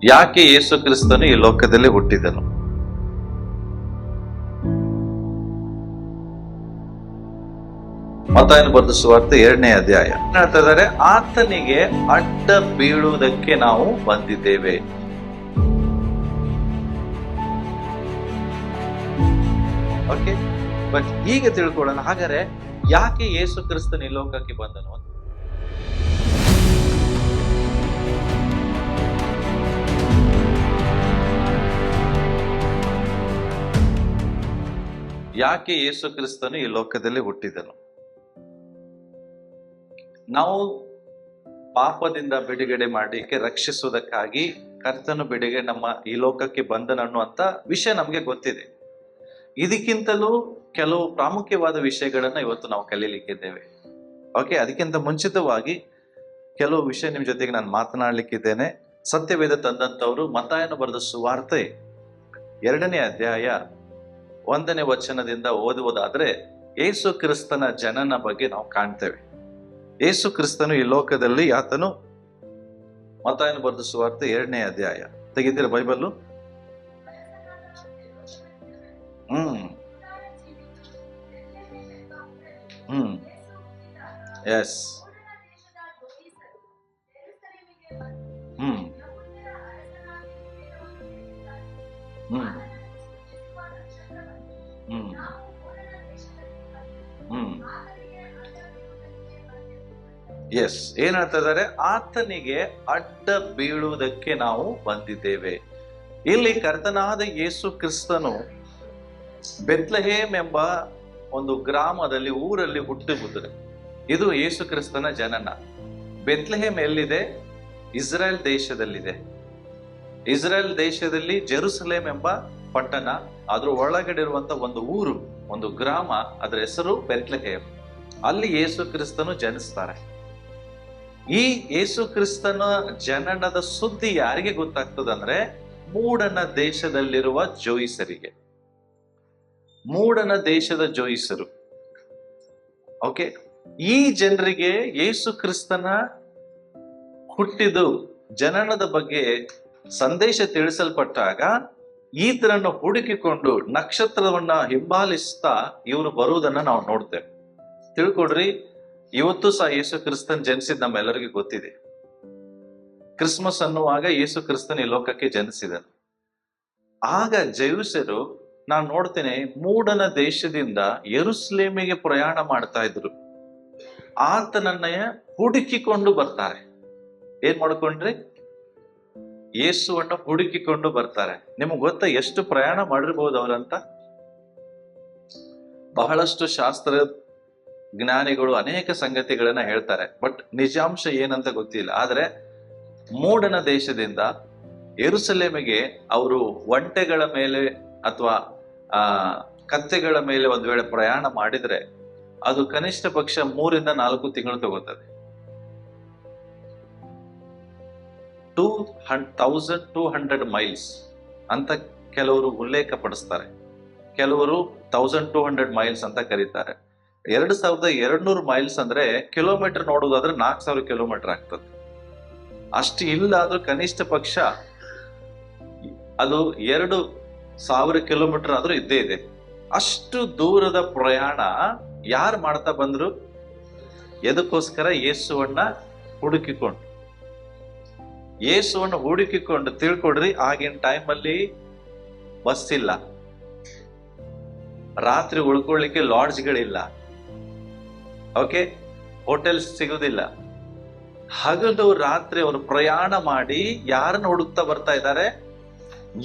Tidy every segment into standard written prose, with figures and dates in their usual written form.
ಯಾಕೆ ಯೇಸು ಕ್ರಿಸ್ತನು ಈ ಲೋಕದಲ್ಲಿ ಹುಟ್ಟಿದನು? ಮತ್ತಾಯನು ಬರೆದ ಸುವಾರ್ತೆ 2ನೇ ಅಧ್ಯಾಯ ಹೇಳ್ತಾ ಇದ್ದಾರೆ, ಆತನಿಗೆ ಅಡ್ಡ ಬೀಳುವುದಕ್ಕೆ ನಾವು ಬಂದಿದ್ದೇವೆ. ಓಕೆ, ಬಟ್ ಈಗ ತಿಳ್ಕೊಳ್ಳೋಣ, ಹಾಗಾದ್ರೆ ಯಾಕೆ ಯೇಸು ಕ್ರಿಸ್ತನ ಈ ಲೋಕಕ್ಕೆ ಬಂದನು? ಯಾಕೆ ಯೇಸು ಕ್ರಿಸ್ತನು ಈ ಲೋಕದಲ್ಲಿ ಹುಟ್ಟಿದನು? ನಾವು ಪಾಪದಿಂದ ಬಿಡುಗಡೆ ಮಾಡಲಿಕ್ಕೆ, ರಕ್ಷಿಸುವುದಕ್ಕಾಗಿ ಕರ್ತನು ಬಿಡುಗಡೆ ನಮ್ಮ ಈ ಲೋಕಕ್ಕೆ ಬಂದನು ಅನ್ನುವಂತ ವಿಷಯ ನಮಗೆ ಗೊತ್ತಿದೆ. ಇದಕ್ಕಿಂತಲೂ ಕೆಲವು ಪ್ರಾಮುಖ್ಯವಾದ ವಿಷಯಗಳನ್ನ ಇವತ್ತು ನಾವು ಕಲೀಲಿಕ್ಕಿದ್ದೇವೆ. ಓಕೆ, ಅದಕ್ಕಿಂತ ಮುಂಚಿತವಾಗಿ ಕೆಲವು ವಿಷಯ ನಿಮ್ ಜೊತೆಗೆ ನಾನು ಮಾತನಾಡ್ಲಿಕ್ಕಿದ್ದೇನೆ. ಸತ್ಯವೇದ ತಂದಂತವರು ಮತ್ತಾಯನು ಬರೆದ ಸುವಾರ್ತೆ 2ನೇ ಅಧ್ಯಾಯ 1ನೇ ವಚನದಿಂದ ಓದುವುದಾದ್ರೆ, ಯೇಸು ಕ್ರಿಸ್ತನ ಜನನ ಬಗ್ಗೆ ನಾವು ಕಾಣ್ತೇವೆ. ಯೇಸು ಕ್ರಿಸ್ತನು ಈ ಲೋಕದಲ್ಲಿ ಆತನು, ಮತ್ತಾಯನು ಬರೆದ ಸುವಾರ್ತೆ 2ನೇ ಅಧ್ಯಾಯ ತೆಗಿತೀರ ಬೈಬಲ್? ಎಸ್. ಎಸ್, ಏನ್ ಹೇಳ್ತಾ ಇದ್ದಾರೆ? ಆತನಿಗೆ ಅಡ್ಡ ಬೀಳುವುದಕ್ಕೆ ನಾವು ಬಂದಿದ್ದೇವೆ. ಇಲ್ಲಿ ಕರ್ತನಾದ ಯೇಸು ಕ್ರಿಸ್ತನು ಬೆತ್ಲೆಹೇಮ್ ಎಂಬ ಒಂದು ಗ್ರಾಮದಲ್ಲಿ, ಊರಲ್ಲಿ ಹುಟ್ಟುವುದರೆ ಇದು ಯೇಸು ಕ್ರಿಸ್ತನ ಜನನ. ಬೆತ್ಲೆಹೇಮ್ ಎಲ್ಲಿದೆ? ಇಸ್ರೇಲ್ ದೇಶದಲ್ಲಿದೆ. ಇಸ್ರೇಲ್ ದೇಶದಲ್ಲಿ ಜೆರುಸಲೇಮ್ ಎಂಬ ಪಟ್ಟಣ, ಅದ್ರ ಒಳಗಡೆ ಇರುವಂತ ಒಂದು ಊರು, ಒಂದು ಗ್ರಾಮ, ಅದರ ಹೆಸರು ಬೆತ್ಲೆಹೇಮ್. ಅಲ್ಲಿ ಯೇಸು ಕ್ರಿಸ್ತನು ಜನಿಸ್ತಾರೆ. ಈ ಯೇಸು ಕ್ರಿಸ್ತನ ಜನನದ ಸುದ್ದಿ ಯಾರಿಗೆ ಗೊತ್ತಾಗ್ತದಂದ್ರೆ, ಮೂಡನ ದೇಶದಲ್ಲಿರುವ ಜೋಯಿಸರಿಗೆ. ಮೂಡನ ದೇಶದ ಜೋಯಿಸರು. ಓಕೆ, ಈ ಜನರಿಗೆ ಯೇಸು ಕ್ರಿಸ್ತನ ಹುಟ್ಟಿದು ಜನನದ ಬಗ್ಗೆ ಸಂದೇಶ ತಿಳಿಸಲ್ಪಟ್ಟಾಗ ಈತನನ್ನು ಹುಡುಕಿಕೊಂಡು ನಕ್ಷತ್ರವನ್ನ ಹಿಂಬಾಲಿಸ್ತಾ ಇವರು ಬರುವುದನ್ನ ನಾವು ನೋಡ್ತೇವೆ. ತಿಳ್ಕೊಡ್ರಿ, ಇವತ್ತು ಸಹ ಯೇಸು ಕ್ರಿಸ್ತನ್ ಜನಿಸಿದ್ ನಮ್ಮೆಲ್ಲರಿಗೂ ಗೊತ್ತಿದೆ. ಕ್ರಿಸ್ಮಸ್ ಅನ್ನುವಾಗ ಯೇಸು ಕ್ರಿಸ್ತನ್ ಈ ಲೋಕಕ್ಕೆ ಜನಿಸಿದನು. ಆಗ ಜಯೂಸರು, ನಾನು ನೋಡ್ತೇನೆ, ಮೂಡನ ದೇಶದಿಂದ ಯೆರೂಸಲೇಮಿಗೆ ಪ್ರಯಾಣ ಮಾಡ್ತಾ ಇದ್ರು. ಆತನನ್ನ ಹುಡುಕಿಕೊಂಡು ಬರ್ತಾರೆ. ಏನ್ ಮಾಡ್ಕೊಂಡ್ರಿ? ಯೇಸುವನ್ನು ಹುಡುಕಿಕೊಂಡು ಬರ್ತಾರೆ. ನಿಮ್ಗೆ ಗೊತ್ತಾ ಎಷ್ಟು ಪ್ರಯಾಣ ಮಾಡಿರ್ಬೋದು ಅವರಂತ? ಬಹಳಷ್ಟು ಶಾಸ್ತ್ರ ಜ್ಞಾನಿಗಳು ಅನೇಕ ಸಂಗತಿಗಳನ್ನ ಹೇಳ್ತಾರೆ, ಬಟ್ ನಿಜಾಂಶ ಏನಂತ ಗೊತ್ತಿಲ್ಲ. ಆದ್ರೆ ಮೂಡನ ದೇಶದಿಂದ ಯೆರೂಸಲೇಮಿಗೆ ಅವರು ಒಂಟೆಗಳ ಮೇಲೆ ಅಥವಾ ಕತ್ತೆಗಳ ಮೇಲೆ ಒಂದು ವೇಳೆ ಪ್ರಯಾಣ ಮಾಡಿದ್ರೆ ಅದು ಕನಿಷ್ಠ ಪಕ್ಷ 3 ರಿಂದ 4 ತಿಂಗಳು ತಗೋತದೆ. 2200 ಮೈಲ್ಸ್ ಅಂತ ಕೆಲವರು ಉಲ್ಲೇಖ ಪಡಿಸ್ತಾರೆ, ಕೆಲವರು 1200 ಮೈಲ್ಸ್ ಅಂತ ಕರೀತಾರೆ. 2200 ಮೈಲ್ಸ್ ಅಂದ್ರೆ ಕಿಲೋಮೀಟರ್ ನೋಡೋದಾದ್ರೆ 4000 ಕಿಲೋಮೀಟರ್ ಆಗ್ತದೆ. ಅಷ್ಟು ಇಲ್ಲ ಆದ್ರೂ ಕನಿಷ್ಠ ಪಕ್ಷ ಅದು 2000 ಕಿಲೋಮೀಟರ್ ಆದ್ರೂ ಇದ್ದೇ ಇದೆ. ಅಷ್ಟು ದೂರದ ಪ್ರಯಾಣ ಯಾರು ಮಾಡ್ತಾ ಬಂದ್ರು? ಎದಕ್ಕೋಸ್ಕರ? ಯೇಸುವನ್ನ ಹುಡುಕಿಕೊಂಡು. ಯೇಸುವನ್ನು ಹುಡುಕಿಕೊಂಡು, ತಿಳ್ಕೊಡ್ರಿ, ಆಗಿನ ಟೈಮಲ್ಲಿ ಬಸ್ ಇಲ್ಲ, ರಾತ್ರಿ ಉಳ್ಕೊಳ್ಳಿಕ್ಕೆ ಲಾಡ್ಜ್ಗಳಿಲ್ಲ, ಓಕೆ, ಹೋಟೆಲ್ಸ್ ಸಿಗುದಿಲ್ಲ. ಹಗಲು ರಾತ್ರಿ ಅವರು ಪ್ರಯಾಣ ಮಾಡಿ ಯಾರನ್ನ ಹುಡುಕ್ತಾ ಬರ್ತಾ ಇದ್ದಾರೆ?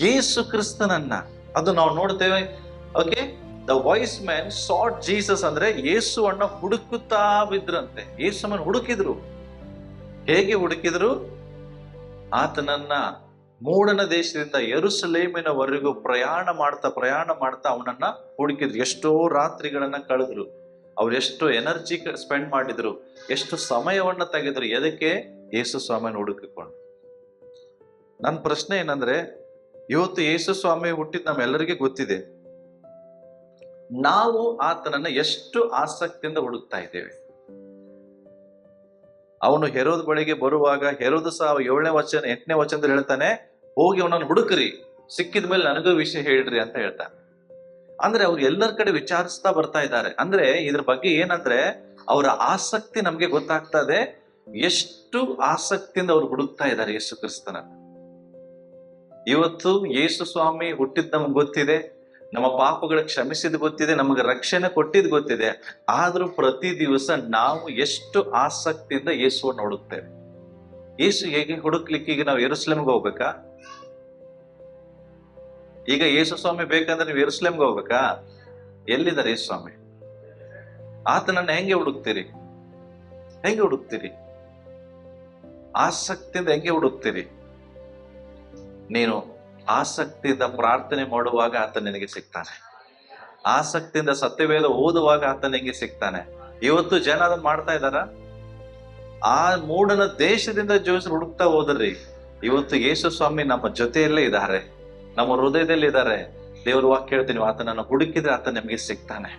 ಯೇಸು ಕ್ರಿಸ್ತನನ್ನ. ಅದು ನಾವು ನೋಡ್ತೇವೆ. Okay, the wise man sought Jesus ಅಂದ್ರೆ ಯೇಸುವನ್ನ ಹುಡುಕುತ್ತಾ ಬಿದ್ರಂತೆ. ಯೇಸುವನ್ನ ಹುಡುಕಿದ್ರು. ಹೇಗೆ ಹುಡುಕಿದ್ರು? ಆತನನ್ನ ಮೂಡನ ದೇಶದಿಂದ ಯೆರೂಸಲೇಮಿನವರೆಗೂ ಪ್ರಯಾಣ ಮಾಡ್ತಾ ಅವನನ್ನ ಹುಡುಕಿದ್ರು. ಎಷ್ಟೋ ರಾತ್ರಿಗಳನ್ನ ಕಳೆದ್ರು, ಅವ್ರು ಎಷ್ಟು ಎನರ್ಜಿ ಸ್ಪೆಂಡ್ ಮಾಡಿದ್ರು, ಎಷ್ಟು ಸಮಯವನ್ನ ತೆಗೆದ್ರು. ಎದಕ್ಕೆ? ಯೇಸು ಸ್ವಾಮಿಯನ್ನು ಹುಡುಕಿಕೊಂಡು. ನನ್ನ ಪ್ರಶ್ನೆ ಏನಂದ್ರೆ, ಇವತ್ತು ಯೇಸು ಸ್ವಾಮಿ ಹುಟ್ಟಿದ್ ನಮ್ಮೆಲ್ಲರಿಗೂ ಗೊತ್ತಿದೆ. ನಾವು ಆತನನ್ನ ಎಷ್ಟು ಆಸಕ್ತಿಯಿಂದ ಹುಡುಕ್ತಾ ಇದ್ದೇವೆ? ಅವನು ಹೆರೋದ್ ಬಳಿಗೆ ಬರುವಾಗ ಹೆರೋದು ಸಹ 7ನೇ ವಚನ 8ನೇ ವಚನದಲ್ಲಿ ಹೇಳ್ತಾನೆ, ಹೋಗಿ ಅವನನ್ನು ಹುಡುಕ್ರಿ, ಸಿಕ್ಕಿದ ಮೇಲೆ ನನಗೂ ವಿಷಯ ಹೇಳ್ರಿ ಅಂತ ಹೇಳ್ತಾನೆ. ಅಂದ್ರೆ ಅವ್ರು ಎಲ್ಲರ ಕಡೆ ವಿಚಾರಿಸ್ತಾ ಬರ್ತಾ ಇದ್ದಾರೆ. ಅಂದ್ರೆ ಇದ್ರ ಬಗ್ಗೆ ಏನಂದ್ರೆ ಅವರ ಆಸಕ್ತಿ ನಮ್ಗೆ ಗೊತ್ತಾಗ್ತದೆ, ಎಷ್ಟು ಆಸಕ್ತಿಯಿಂದ ಅವ್ರು ಹುಡುಕ್ತಾ ಇದ್ದಾರೆ ಯೇಸು ಕ್ರಿಸ್ತನ. ಇವತ್ತು ಯೇಸು ಸ್ವಾಮಿ ಹುಟ್ಟಿದ್ ನಮ್ಗೆ ಗೊತ್ತಿದೆ, ನಮ್ಮ ಪಾಪಗಳ ಕ್ಷಮಿಸಿದ್ ಗೊತ್ತಿದೆ, ನಮಗೆ ರಕ್ಷಣೆ ಕೊಟ್ಟಿದ್ ಗೊತ್ತಿದೆ. ಆದ್ರೂ ಪ್ರತಿ ದಿವಸ ನಾವು ಎಷ್ಟು ಆಸಕ್ತಿಯಿಂದ ಯೇಸುವನ್ನು ಹುಡುಕ್ತೇವೆ. ಯೇಸು ಹೇಗೆ ಹುಡುಕ್ಲಿಕ್ಕೆ ಈಗ ನಾವು ಯೆರೂಸಲೇಮ್ಗೆ ಹೋಗ್ಬೇಕಾ? ಈಗ ಯೇಸು ಸ್ವಾಮಿ ಬೇಕಂದ್ರೆ ನೀವು ಯೆರೂಸಲೇಮ್ಗೆ ಹೋಗ್ಬೇಕಾ? ಎಲ್ಲಿದ್ದಾರೆ ಯೇಸು ಸ್ವಾಮಿ? ಆತನನ್ನ ಹೆಂಗೆ ಹುಡುಕ್ತೀರಿ? ಹೆಂಗೆ ಹುಡುಕ್ತೀರಿ? ಆಸಕ್ತಿಯಿಂದ ಹೆಂಗೆ ಹುಡುಕ್ತೀರಿ? ನೀನು ಆಸಕ್ತಿಯಿಂದ ಪ್ರಾರ್ಥನೆ ಮಾಡುವಾಗ ಆತ ನಿನಗೆ ಸಿಗ್ತಾನೆ. ಆಸಕ್ತಿಯಿಂದ ಸತ್ಯವೇದ ಓದುವಾಗ ಆತ ನಿನಗೆ ಸಿಗ್ತಾನೆ. ಇವತ್ತು ಜನ ಅದನ್ನ ಮಾಡ್ತಾ ಇದ್ದಾರ? ಆ ಮೂಢನ ದೇಶದಿಂದ ಜೋಯಿಸರು ಹುಡುಕ್ತಾ ಹೋದ್ರಿ. ಇವತ್ತು ಯೇಸು ಸ್ವಾಮಿ ನಮ್ಮ ಜೊತೆಯಲ್ಲೇ ಇದ್ದಾರೆ, ನಮ್ಮ ಹೃದಯದಲ್ಲಿ ಇದ್ದಾರೆ. ದೇವ್ರ ವಾಕ್ಯ ಹೇಳ್ತೀನಿ, ಆತನನ್ನು ಹುಡುಕಿದ್ರೆ ಆತ ನಿಮಗೆ ಸಿಗ್ತಾನೆ.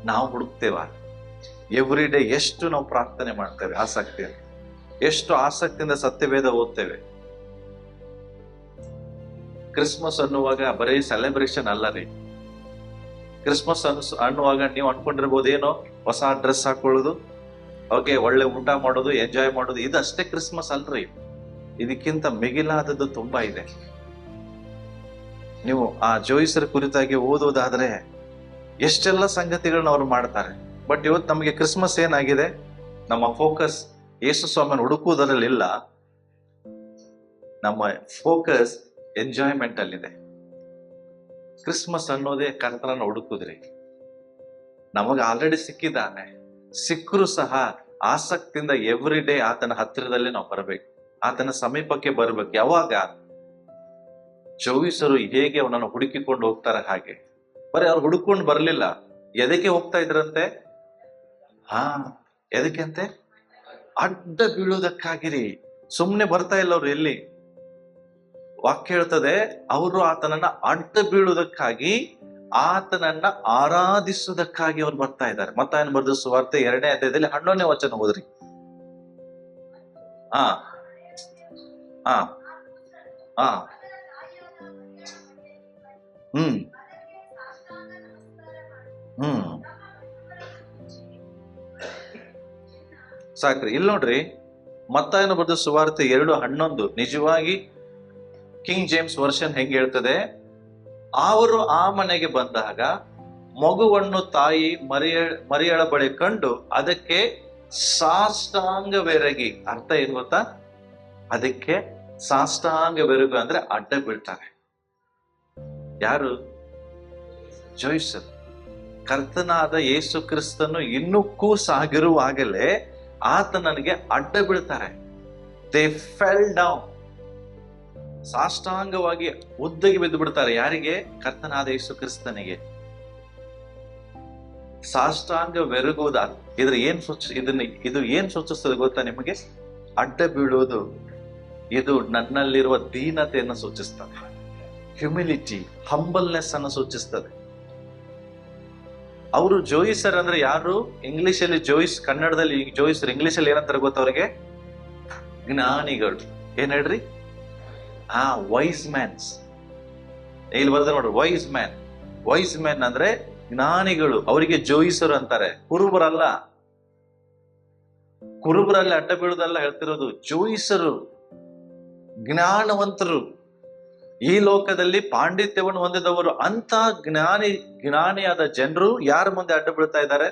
ನಾವು ಹುಡುಕ್ತೇವ? ಎವ್ರಿ ಡೇ ಎಷ್ಟು ನಾವು ಪ್ರಾರ್ಥನೆ ಮಾಡ್ತೇವೆ ಆಸಕ್ತಿಯಿಂದ, ಎಷ್ಟು ಆಸಕ್ತಿಯಿಂದ ಸತ್ಯವೇದ ಓದ್ತೇವೆ. ಕ್ರಿಸ್ಮಸ್ ಅನ್ನುವಾಗ ಬರೀ ಸೆಲೆಬ್ರೇಷನ್ ಅಲ್ಲ ರೀ. ಕ್ರಿಸ್ಮಸ್ ಅನ್ನುವಾಗ ನೀವು ಅನ್ಕೊಂಡಿರ್ಬೋದು, ಏನೋ ಹೊಸ ಡ್ರೆಸ್ ಹಾಕೊಳ್ಳೋದು, ಓಕೆ, ಒಳ್ಳೆ ಊಟ ಮಾಡೋದು, ಎಂಜಾಯ್ ಮಾಡೋದು, ಇದಷ್ಟೇ ಕ್ರಿಸ್ಮಸ್ ಅಲ್ರಿ. ಇದಕ್ಕಿಂತ ಮಿಗಿಲಾದದ್ದು ತುಂಬಾ ಇದೆ. ನೀವು ಆ ಜೋಯಿಸರ ಕುರಿತಾಗಿ ಓದೋದಾದ್ರೆ ಎಷ್ಟೆಲ್ಲ ಸಂಗತಿಗಳನ್ನ ಅವ್ರು ಮಾಡ್ತಾರೆ. ಬಟ್ ಇವತ್ತು ನಮಗೆ ಕ್ರಿಸ್ಮಸ್ ಏನಾಗಿದೆ, ನಮ್ಮ ಫೋಕಸ್ ಯೇಸು ಸ್ವಾಮಿಯನ್ನು ಹುಡುಕುವುದರಲ್ಲಿಲ್ಲ, ನಮ್ಮ ಫೋಕಸ್ ಎಂಜಾಯ್ಮೆಂಟ್ ಅಲ್ಲಿದೆ. ಕ್ರಿಸ್ಮಸ್ ಅನ್ನೋದೇ ಕರ್ತನನ್ನು ಹುಡುಕುದ್ರಿ. ನಮಗೆ ಆಲ್ರೆಡಿ ಸಿಕ್ಕಿದ್ದಾನೆ, ಸಿಕ್ಕರೂ ಸಹ ಆಸಕ್ತಿಯಿಂದ ಎವ್ರಿ ಡೇ ಆತನ ಹತ್ತಿರದಲ್ಲಿ ನಾವು ಬರಬೇಕು, ಆತನ ಸಮೀಪಕ್ಕೆ ಬರ್ಬೇಕು. ಯಾವಾಗ ಜೋಯಿಸರು ಹೇಗೆ ಅವನನ್ನು ಹುಡುಕಿಕೊಂಡು ಹೋಗ್ತಾರೆ ಹಾಗೆ. ಬರೀ ಅವ್ರು ಹುಡುಕೊಂಡು ಬರ್ಲಿಲ್ಲ, ಎದಕ್ಕೆ ಹೋಗ್ತಾ ಇದ್ರಂತೆ? ಎದಕ್ಕೆ ಅಂತೆ? ಅಡ್ಡ ಬೀಳುವುದಕ್ಕಾಗಿರಿ. ಸುಮ್ನೆ ಬರ್ತಾ ಇಲ್ಲ ಅವ್ರು. ಎಲ್ಲಿ ವಾಕ್ಯ ಹೇಳ್ತದೆ, ಅವರು ಆತನನ್ನ ಅಡ್ಡ ಬೀಳುವುದಕ್ಕಾಗಿ, ಆತನನ್ನ ಆರಾಧಿಸುವುದಕ್ಕಾಗಿ ಅವ್ರು ಬರ್ತಾ ಇದ್ದಾರೆ. ಮತ್ತಾಯನ ಬರೆದ ಸುವಾರ್ತೆ 2ನೇ ಅಧ್ಯಾಯದಲ್ಲಿ 11ನೇ ವಚನ ಓದ್ರಿ. ಆ ಆ ಆ ಹ್ಮ್ ಹ್ಮ್ ಸಾಕ್ರಿ. ಇಲ್ಲಿ ನೋಡ್ರಿ, ಮತ್ತಾಯನ ಬರೆದ ಸುವಾರ್ತೆ 2:11 ನಿಜವಾಗಿ ಕಿಂಗ್ ಜೇಮ್ಸ್ ವರ್ಷನ್ ಹೆಂಗೆ ಹೇಳ್ತದೆ, ಅವರು ಆ ಮನೆಗೆ ಬಂದಾಗ ಮಗುವನ್ನು ತಾಯಿ ಮರಿಯಳ ಬಳಿ ಕಂಡು ಅದಕ್ಕೆ ಸಾಷ್ಟಾಂಗವೆರಗಿ. ಅರ್ಥ ಏನ್ ಗೊತ್ತಾ? ಅದಕ್ಕೆ ಸಾಷ್ಟಾಂಗವೆರಗು ಅಂದ್ರೆ ಅಡ್ಡ ಬೀಳ್ತಾರೆ. ಯಾರು? ಜೋಯಿಸರು. ಕರ್ತನಾದ ಯೇಸು ಕ್ರಿಸ್ತನು ಇನ್ನೂ ಕೂಸಾಗಿರುವಾಗಲೇ ಆತ ನನಗೆ ಅಡ್ಡ ಬೀಳ್ತಾರೆ. They fell down. ಸಾಷ್ಟಾಂಗವಾಗಿ ಉದ್ದಗಿ ಬಿದ್ದು ಬಿಡ್ತಾರೆ. ಯಾರಿಗೆ? ಕರ್ತನಾದ ಯೇಸು ಕ್ರಿಸ್ತನಿಗೆ. ಸಾಷ್ಟಾಂಗವೆರಗುವುದ ಇದು ಏನ್ ಸೂಚಿಸ್ತದೆ ಗೊತ್ತಾ ನಿಮಗೆ? ಅಡ್ಡ ಬೀಳುವುದು ಇದು ನನ್ನಲ್ಲಿರುವ ದೀನತೆಯನ್ನು ಸೂಚಿಸ್ತದೆ. ಹ್ಯುಮಿಲಿಟಿ, ಹಂಬಲ್ನೆಸ್ ಅನ್ನು ಸೂಚಿಸ್ತದೆ. ಅವರು ಜೋಯಿಸರ್ ಅಂದ್ರೆ ಯಾರು? ಇಂಗ್ಲಿಷ್ ಅಲ್ಲಿ ಜೋಯಿಸ್, ಕನ್ನಡದಲ್ಲಿ ಜೋಯಿಸರ್, ಇಂಗ್ಲಿಷ್ ಅಲ್ಲಿ ಏನಂತಾರೆ ಗೊತ್ತ ಅವ್ರಿಗೆ? ಜ್ಞಾನಿಗಳು. ಏನ್ ಹೇಳ್ರಿ? Wise mans. ಇಲ್ಲಿ ಬರ್ತಾರೆ ನೋಡ್ರಿ, ವೈಸ್ ಮ್ಯಾನ್. ವೈಸ್ ಮ್ಯಾನ್ ಅಂದ್ರೆ ಜ್ಞಾನಿಗಳು. ಅವರಿಗೆ ಜೋಯಿಸರು ಅಂತಾರೆ, ಕುರುಬರಲ್ಲ. ಕುರುಬರಲ್ಲಿ ಅಡ್ಡ ಬೀಳುದಲ್ಲ ಹೇಳ್ತಿರೋದು, ಜೋಯಿಸರು, ಜ್ಞಾನವಂತರು, ಈ ಲೋಕದಲ್ಲಿ ಪಾಂಡಿತ್ಯವನ್ನು ಹೊಂದಿದವರು. ಅಂತ ಜ್ಞಾನಿಯಾದ ಜನರು ಯಾರ ಮುಂದೆ ಅಡ್ಡ ಬೀಳ್ತಾ ಇದ್ದಾರೆ?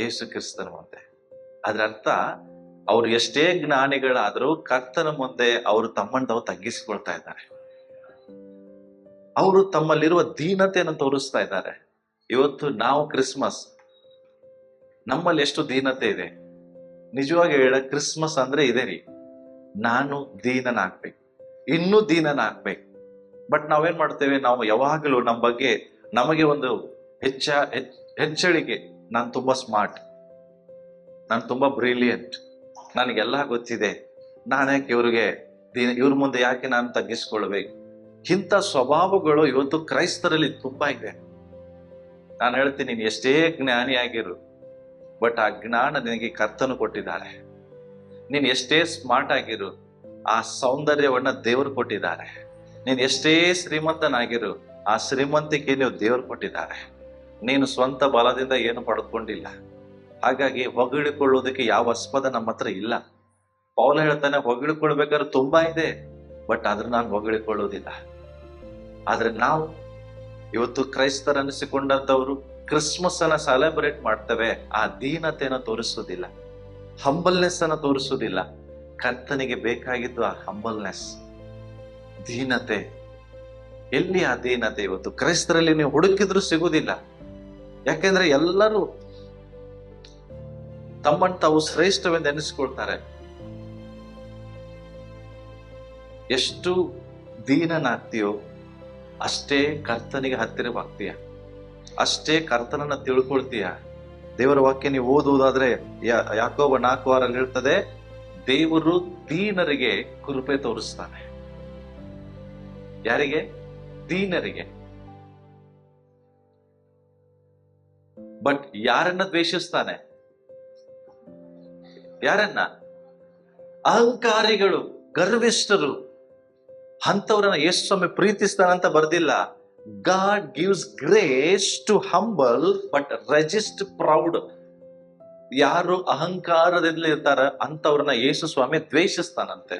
ಯೇಸು ಕ್ರಿಸ್ತನ ಮುಂದೆ. ಅದ್ರ ಅರ್ಥ, ಅವ್ರು ಎಷ್ಟೇ ಜ್ಞಾನಿಗಳಾದ್ರೂ ಕರ್ತನ ಮುಂದೆ ಅವರು ತಮ್ಮನ್ನು ತಾವು ತಗ್ಗಿಸಿಕೊಳ್ತಾ ಇದ್ದಾರೆ. ಅವರು ತಮ್ಮಲ್ಲಿರುವ ದೀನತೆಯನ್ನು ತೋರಿಸ್ತಾ ಇದ್ದಾರೆ. ಇವತ್ತು ನಾವು ಕ್ರಿಸ್ಮಸ್, ನಮ್ಮಲ್ಲಿ ಎಷ್ಟು ದೀನತೆ ಇದೆ. ನಿಜವಾಗಿ ಹೇಳ, ಕ್ರಿಸ್ಮಸ್ ಅಂದ್ರೆ ಇದೆ ರೀ, ನಾನು ದೀನನಾಗ್ಬೇಕು, ಇನ್ನೂ ದೀನನಾಗ್ಬೇಕು. ಬಟ್ ನಾವೇನ್ ಮಾಡ್ತೇವೆ? ನಾವು ಯಾವಾಗಲೂ ನಮ್ಮ ಬಗ್ಗೆ ನಮಗೆ ಒಂದು ಹೆಚ್ಚಳಿಕೆ. ನಾನು ತುಂಬಾ ಸ್ಮಾರ್ಟ್, ನಾನು ತುಂಬಾ ಬ್ರಿಲಿಯಂಟ್, ನನಗೆಲ್ಲ ಗೊತ್ತಿದೆ, ನಾನ್ಯಾಕೆ ಇವ್ರ ಮುಂದೆ ಯಾಕೆ ನಾನು ತಗ್ಗಿಸ್ಕೊಳ್ಬೇಕು? ಇಂಥ ಸ್ವಭಾವಗಳು ಇವತ್ತು ಕ್ರೈಸ್ತರಲ್ಲಿ ತುಂಬಾ ಇದೆ. ನಾನು ಹೇಳ್ತೀನಿ, ನೀನು ಎಷ್ಟೇ ಜ್ಞಾನಿಯಾಗಿರು, ಬಟ್ ಆ ಜ್ಞಾನ ನಿನಗೆ ಕರ್ತನು ಕೊಟ್ಟಿದ್ದಾರೆ. ನೀನು ಎಷ್ಟೇ ಸ್ಮಾರ್ಟ್ ಆಗಿರು, ಆ ಸೌಂದರ್ಯವನ್ನ ದೇವರು ಕೊಟ್ಟಿದ್ದಾರೆ. ನೀನು ಎಷ್ಟೇ ಶ್ರೀಮಂತನಾಗಿರು, ಆ ಶ್ರೀಮಂತಿಕೆ ನೀವು ದೇವರು ಕೊಟ್ಟಿದ್ದಾರೆ. ನೀನು ಸ್ವಂತ ಬಲದಿಂದ ಏನು ಪಡೆದುಕೊಂಡಿಲ್ಲ. ಹಾಗಾಗಿ ಹೊಗಳಿಕೊಳ್ಳುವುದಕ್ಕೆ ಯಾವ ಆಸ್ಪದ ನಮ್ಮ ಹತ್ರ ಇಲ್ಲ. ಪೌಲ ಹೇಳ್ತಾನೆ, ಹೊಗಳಿಕೊಳ್ಬೇಕಾದ್ರೆ ತುಂಬಾ ಇದೆ, ಬಟ್ ಆದ್ರೆ ನಾನು ಹೊಗಳಿಕೊಳ್ಳುವುದಿಲ್ಲ. ಆದ್ರೆ ನಾವು ಇವತ್ತು ಕ್ರೈಸ್ತರನ್ನಿಸಿಕೊಂಡಂತವ್ರು ಕ್ರಿಸ್ಮಸ್ ಅನ್ನ ಸೆಲೆಬ್ರೇಟ್ ಮಾಡ್ತೇವೆ. ಆ ದೀನತೆಯನ್ನು ತೋರಿಸುವುದಿಲ್ಲ, ಹಂಬಲ್ನೆಸ್ ಅನ್ನ ತೋರಿಸುವುದಿಲ್ಲ. ಕರ್ತನಿಗೆ ಬೇಕಾಗಿದ್ದು ಆ ಹಂಬಲ್ನೆಸ್, ದೀನತೆ. ಎಲ್ಲಿ ಆ ದೀನತೆ? ಇವತ್ತು ಕ್ರೈಸ್ತರಲ್ಲಿ ನೀವು ಹುಡುಕಿದ್ರು ಸಿಗುವುದಿಲ್ಲ. ಯಾಕೆಂದ್ರೆ ಎಲ್ಲರೂ ತಮ್ಮನ್ನು ತಾವು ಶ್ರೇಷ್ಠವೆಂದು ಎನಿಸ್ಕೊಳ್ತಾರೆ. ಎಷ್ಟು ದೀನನಾಗ್ತೀಯೋ ಅಷ್ಟೇ ಕರ್ತನಿಗೆ ಹತ್ತಿರವಾಗ್ತೀಯ, ಅಷ್ಟೇ ಕರ್ತನನ್ನ ತಿಳ್ಕೊಳ್ತೀಯ. ದೇವರ ವಾಕ್ಯ ನೀವು ಓದುವುದಾದ್ರೆ ಯಾಕೋಬ 4:6 ಹೇಳ್ತದೆ, ದೇವರು ದೀನರಿಗೆ ಕೃಪೆ ತೋರಿಸ್ತಾನೆ. ಯಾರಿಗೆ? ದೀನರಿಗೆ. ಬಟ್ ಯಾರನ್ನ ದ್ವೇಷಿಸ್ತಾನೆ? ಯಾರನ್ನ? ಅಹಂಕಾರಿಗಳು, ಗರ್ವಿಷ್ಠರು. ಅಂಥವ್ರನ್ನ ಯೇಸು ಸ್ವಾಮಿ ಪ್ರೀತಿಸ್ತಾನಂತ ಬರ್ದಿಲ್ಲ. God gives grace to humble but resist proud. ಯಾರು ಅಹಂಕಾರದಲ್ಲಿ ಇರ್ತಾರ ಅಂತವ್ರನ್ನ ಯೇಸು ಸ್ವಾಮಿ ದ್ವೇಷಿಸ್ತಾನಂತೆ.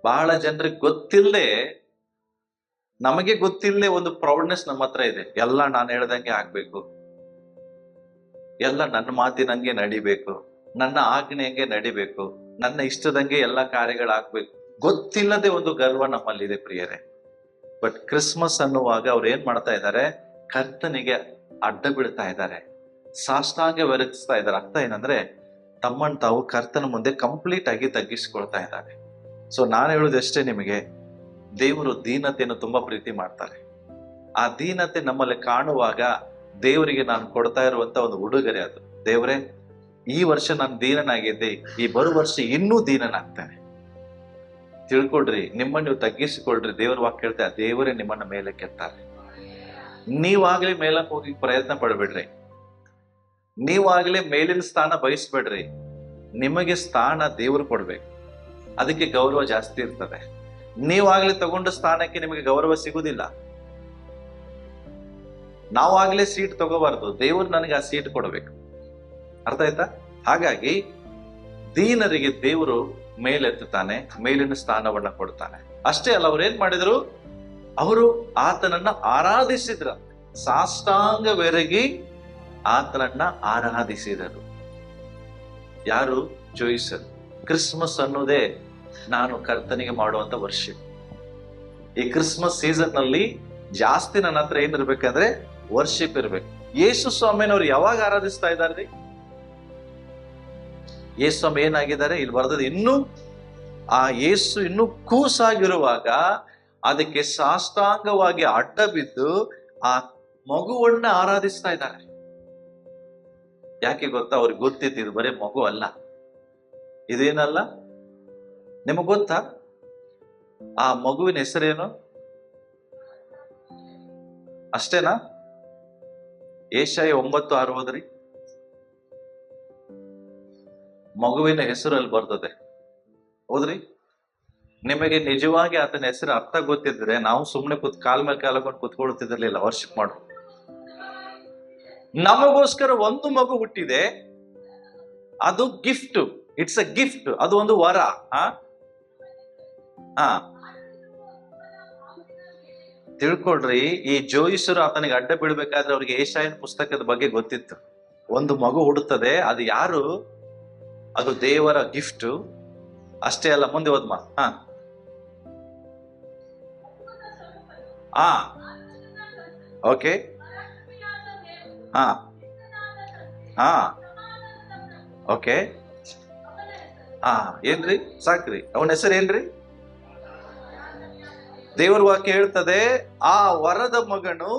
ಬಹಳ ಜನರಿಗೆ ಗೊತ್ತಿಲ್ಲದೆ, ನಮಗೆ ಗೊತ್ತಿಲ್ಲದೆ ಒಂದು ಪ್ರೌಡ್ನೆಸ್ ನಮ್ಮ ಹತ್ರ ಇದೆ. ಎಲ್ಲ ನಾನು ಹೇಳ್ದಂಗೆ ಆಗ್ಬೇಕು, ಎಲ್ಲ ನನ್ನ ಮಾತಿನಂಗೆ ನಡಿಬೇಕು, ನನ್ನ ಆಜ್ಞೆಯಂಗೆ ನಡಿಬೇಕು, ನನ್ನ ಇಷ್ಟದಂಗೆ ಎಲ್ಲ ಕಾರ್ಯಗಳಾಗ್ಬೇಕು. ಗೊತ್ತಿಲ್ಲದೆ ಒಂದು ಗರ್ವ ನಮ್ಮಲ್ಲಿದೆ ಪ್ರಿಯರೇ. ಬಟ್ ಕ್ರಿಸ್ಮಸ್ ಅನ್ನುವಾಗ ಅವ್ರು ಏನ್ ಮಾಡ್ತಾ ಇದ್ದಾರೆ? ಕರ್ತನಿಗೆ ಅಡ್ಡ ಬೀಳ್ತಾ ಇದ್ದಾರೆ, ಸಾಷ್ಟಾಂಗ ವೆರಗಿಸ್ತಾ ಇದ್ದಾರೆ. ಅರ್ಥ ಏನಂದ್ರೆ ತಮ್ಮನ್ನು ತಾವು ಕರ್ತನ ಮುಂದೆ ಕಂಪ್ಲೀಟ್ ಆಗಿ ತಗ್ಗಿಸ್ಕೊಳ್ತಾ ಇದ್ದಾರೆ. ಸೊ ನಾನು ಹೇಳುದಷ್ಟೇ ನಿಮಗೆ, ದೇವರು ದೀನತೆಯನ್ನು ತುಂಬಾ ಪ್ರೀತಿ ಮಾಡ್ತಾರೆ. ಆ ದೀನತೆ ನಮ್ಮಲ್ಲಿ ಕಾಣುವಾಗ ದೇವರಿಗೆ ನಾನು ಕೊಡ್ತಾ ಇರುವಂತ ಒಂದು ಉಡುಗೊರೆ ಅದು. ದೇವರೇ, ಈ ವರ್ಷ ನಾನು ದೀನನಾಗಿದ್ದೆ, ಈ ಬರುವ ವರ್ಷ ಇನ್ನೂ ದೀನನಾಗ್ತಾನೆ. ತಿಳ್ಕೊಡ್ರಿ, ನಿಮ್ಮನ್ನು ನೀವು ತಗ್ಗಿಸಿಕೊಳ್ರಿ. ದೇವರ ವಾಕ್ಯ ಹೇಳ್ತಾ, ದೇವರೇ ನಿಮ್ಮನ್ನ ಮೇಲೆ ಕೆತ್ತಾರೆ. ನೀವಾಗ್ಲೇ ಮೇಲಕ್ಕೆ ಹೋಗಿ ಪ್ರಯತ್ನ ಪಡ್ಬೇಡ್ರಿ, ನೀವಾಗ್ಲೇ ಮೇಲಿನ ಸ್ಥಾನ ಬಯಸ್ಬೇಡ್ರಿ. ನಿಮಗೆ ಸ್ಥಾನ ದೇವರು ಕೊಡ್ಬೇಕು, ಅದಕ್ಕೆ ಗೌರವ ಜಾಸ್ತಿ ಇರ್ತದೆ. ನೀವಾಗ್ಲೇ ತಗೊಂಡ ಸ್ಥಾನಕ್ಕೆ ನಿಮಗೆ ಗೌರವ ಸಿಗುದಿಲ್ಲ. ನಾವಾಗ್ಲೇ ಸೀಟ್ ತಗೋಬಾರ್ದು, ದೇವರು ನನಗೆ ಆ ಸೀಟ್ ಕೊಡಬೇಕು. ಅರ್ಥ ಆಯ್ತಾ? ಹಾಗಾಗಿ ದೀನರಿಗೆ ದೇವರು ಮೇಲೆತ್ತುತ್ತಾನೆ, ಮೇಲಿನ ಸ್ಥಾನವನ್ನ ಕೊಡ್ತಾನೆ. ಅಷ್ಟೇ ಅಲ್ಲ, ಅವ್ರು ಏನ್ ಮಾಡಿದ್ರು? ಅವರು ಆತನನ್ನ ಆರಾಧಿಸಿದ್ರ, ಸಾಷ್ಟಾಂಗವೆರಗಿ ಆತನನ್ನ ಆರಾಧಿಸಿದರು. ಯಾರು? ಜೋಯಿಸರು. ಕ್ರಿಸ್ಮಸ್ ಅನ್ನೋದೇ ನಾನು ಕರ್ತನಿಗೆ ಮಾಡುವಂತ ವರ್ಷಿಪ್. ಈ ಕ್ರಿಸ್ಮಸ್ ಸೀಸನ್ ನಲ್ಲಿ ಜಾಸ್ತಿ ನನ್ನ ಹತ್ರ ಏನಿರ್ಬೇಕಂದ್ರೆ ವರ್ಷಿಪ್ ಇರ್ಬೇಕು. ಯೇಸು ಸ್ವಾಮಿನವ್ರು ಯಾವಾಗ ಆರಾಧಿಸ್ತಾ ಇದ್ದಾರೆ? ಯೇಸು ಸ್ವಾಮಿ ಏನಾಗಿದ್ದಾರೆ ಇಲ್ಲಿ ಬರೆದದ್ದು, ಇನ್ನೂ ಆ ಯೇಸು ಇನ್ನೂ ಕೂಸಾಗಿರುವಾಗ ಅದಕ್ಕೆ ಸಾಷ್ಟಾಂಗವಾಗಿ ಅಡ್ಡ ಬಿದ್ದು ಆ ಮಗುವನ್ನ ಆರಾಧಿಸ್ತಾ ಇದ್ದಾರೆ. ಯಾಕೆ ಗೊತ್ತಾ? ಅವ್ರಿಗೆ ಗೊತ್ತಿತ್ತು ಇದು ಬರೀ ಮಗು ಅಲ್ಲ, ಇದೇನಲ್ಲ. ನಿಮಗ್ ಗೊತ್ತಾ ಆ ಮಗುವಿನ ಹೆಸರೇನು? ಅಷ್ಟೇನಾ? ಯೆಶಾಯ 9:6 ಓದ್ರಿ. ಮಗುವಿನ ಹೆಸರು ಅಲ್ಲಿ ಬರ್ತದೆ, ಹೋದ್ರಿ. ನಿಮಗೆ ನಿಜವಾಗಿ ಆತನ ಹೆಸರು ಅರ್ಥ ಗೊತ್ತಿದ್ರೆ ನಾವು ಸುಮ್ಮನೆ ಕಾಲ್ ಮೇಲೆ ಕಾಲಕೊಂಡು ಕುತ್ಕೊಳ್ತಿದ್ರಲಿಲ್ಲ, ವರ್ಷಿಪ್ ಮಾಡು. ನಮಗೋಸ್ಕರ ಒಂದು ಮಗು ಹುಟ್ಟಿದೆ, ಅದು ಗಿಫ್ಟ್. ಇಟ್ಸ್ ಅ ಗಿಫ್ಟ್, ಅದು ಒಂದು ವರ. ತಿಳ್ಕೊಳ್ರಿ, ಈ ಜೋಯಿಸರು ಆತನಿಗೆ ಅಡ್ಡ ಬೀಳ್ಬೇಕಾದ್ರೆ ಅವ್ರಿಗೆ ಯೆಶಾಯನ ಪುಸ್ತಕದ ಬಗ್ಗೆ ಗೊತ್ತಿತ್ತು. ಒಂದು ಮಗು ಹುಡುತ್ತದೆ, ಅದು ಯಾರು? ಅದು ದೇವರ ಗಿಫ್ಟ್. ಅಷ್ಟೇ ಅಲ್ಲ, ಮುಂದೆ ಹೋದ್ಮ. ಓಕೆ. ಓಕೆ. ಏನ್ರಿ? ಸಾಕ್ರಿ. ಅವನ ಹೆಸರು ಏನ್ರಿ? ದೇವರ ವಾಕ್ಯ ಹೇಳ್ತದೆ, ಆ ವರದ ಮಗನು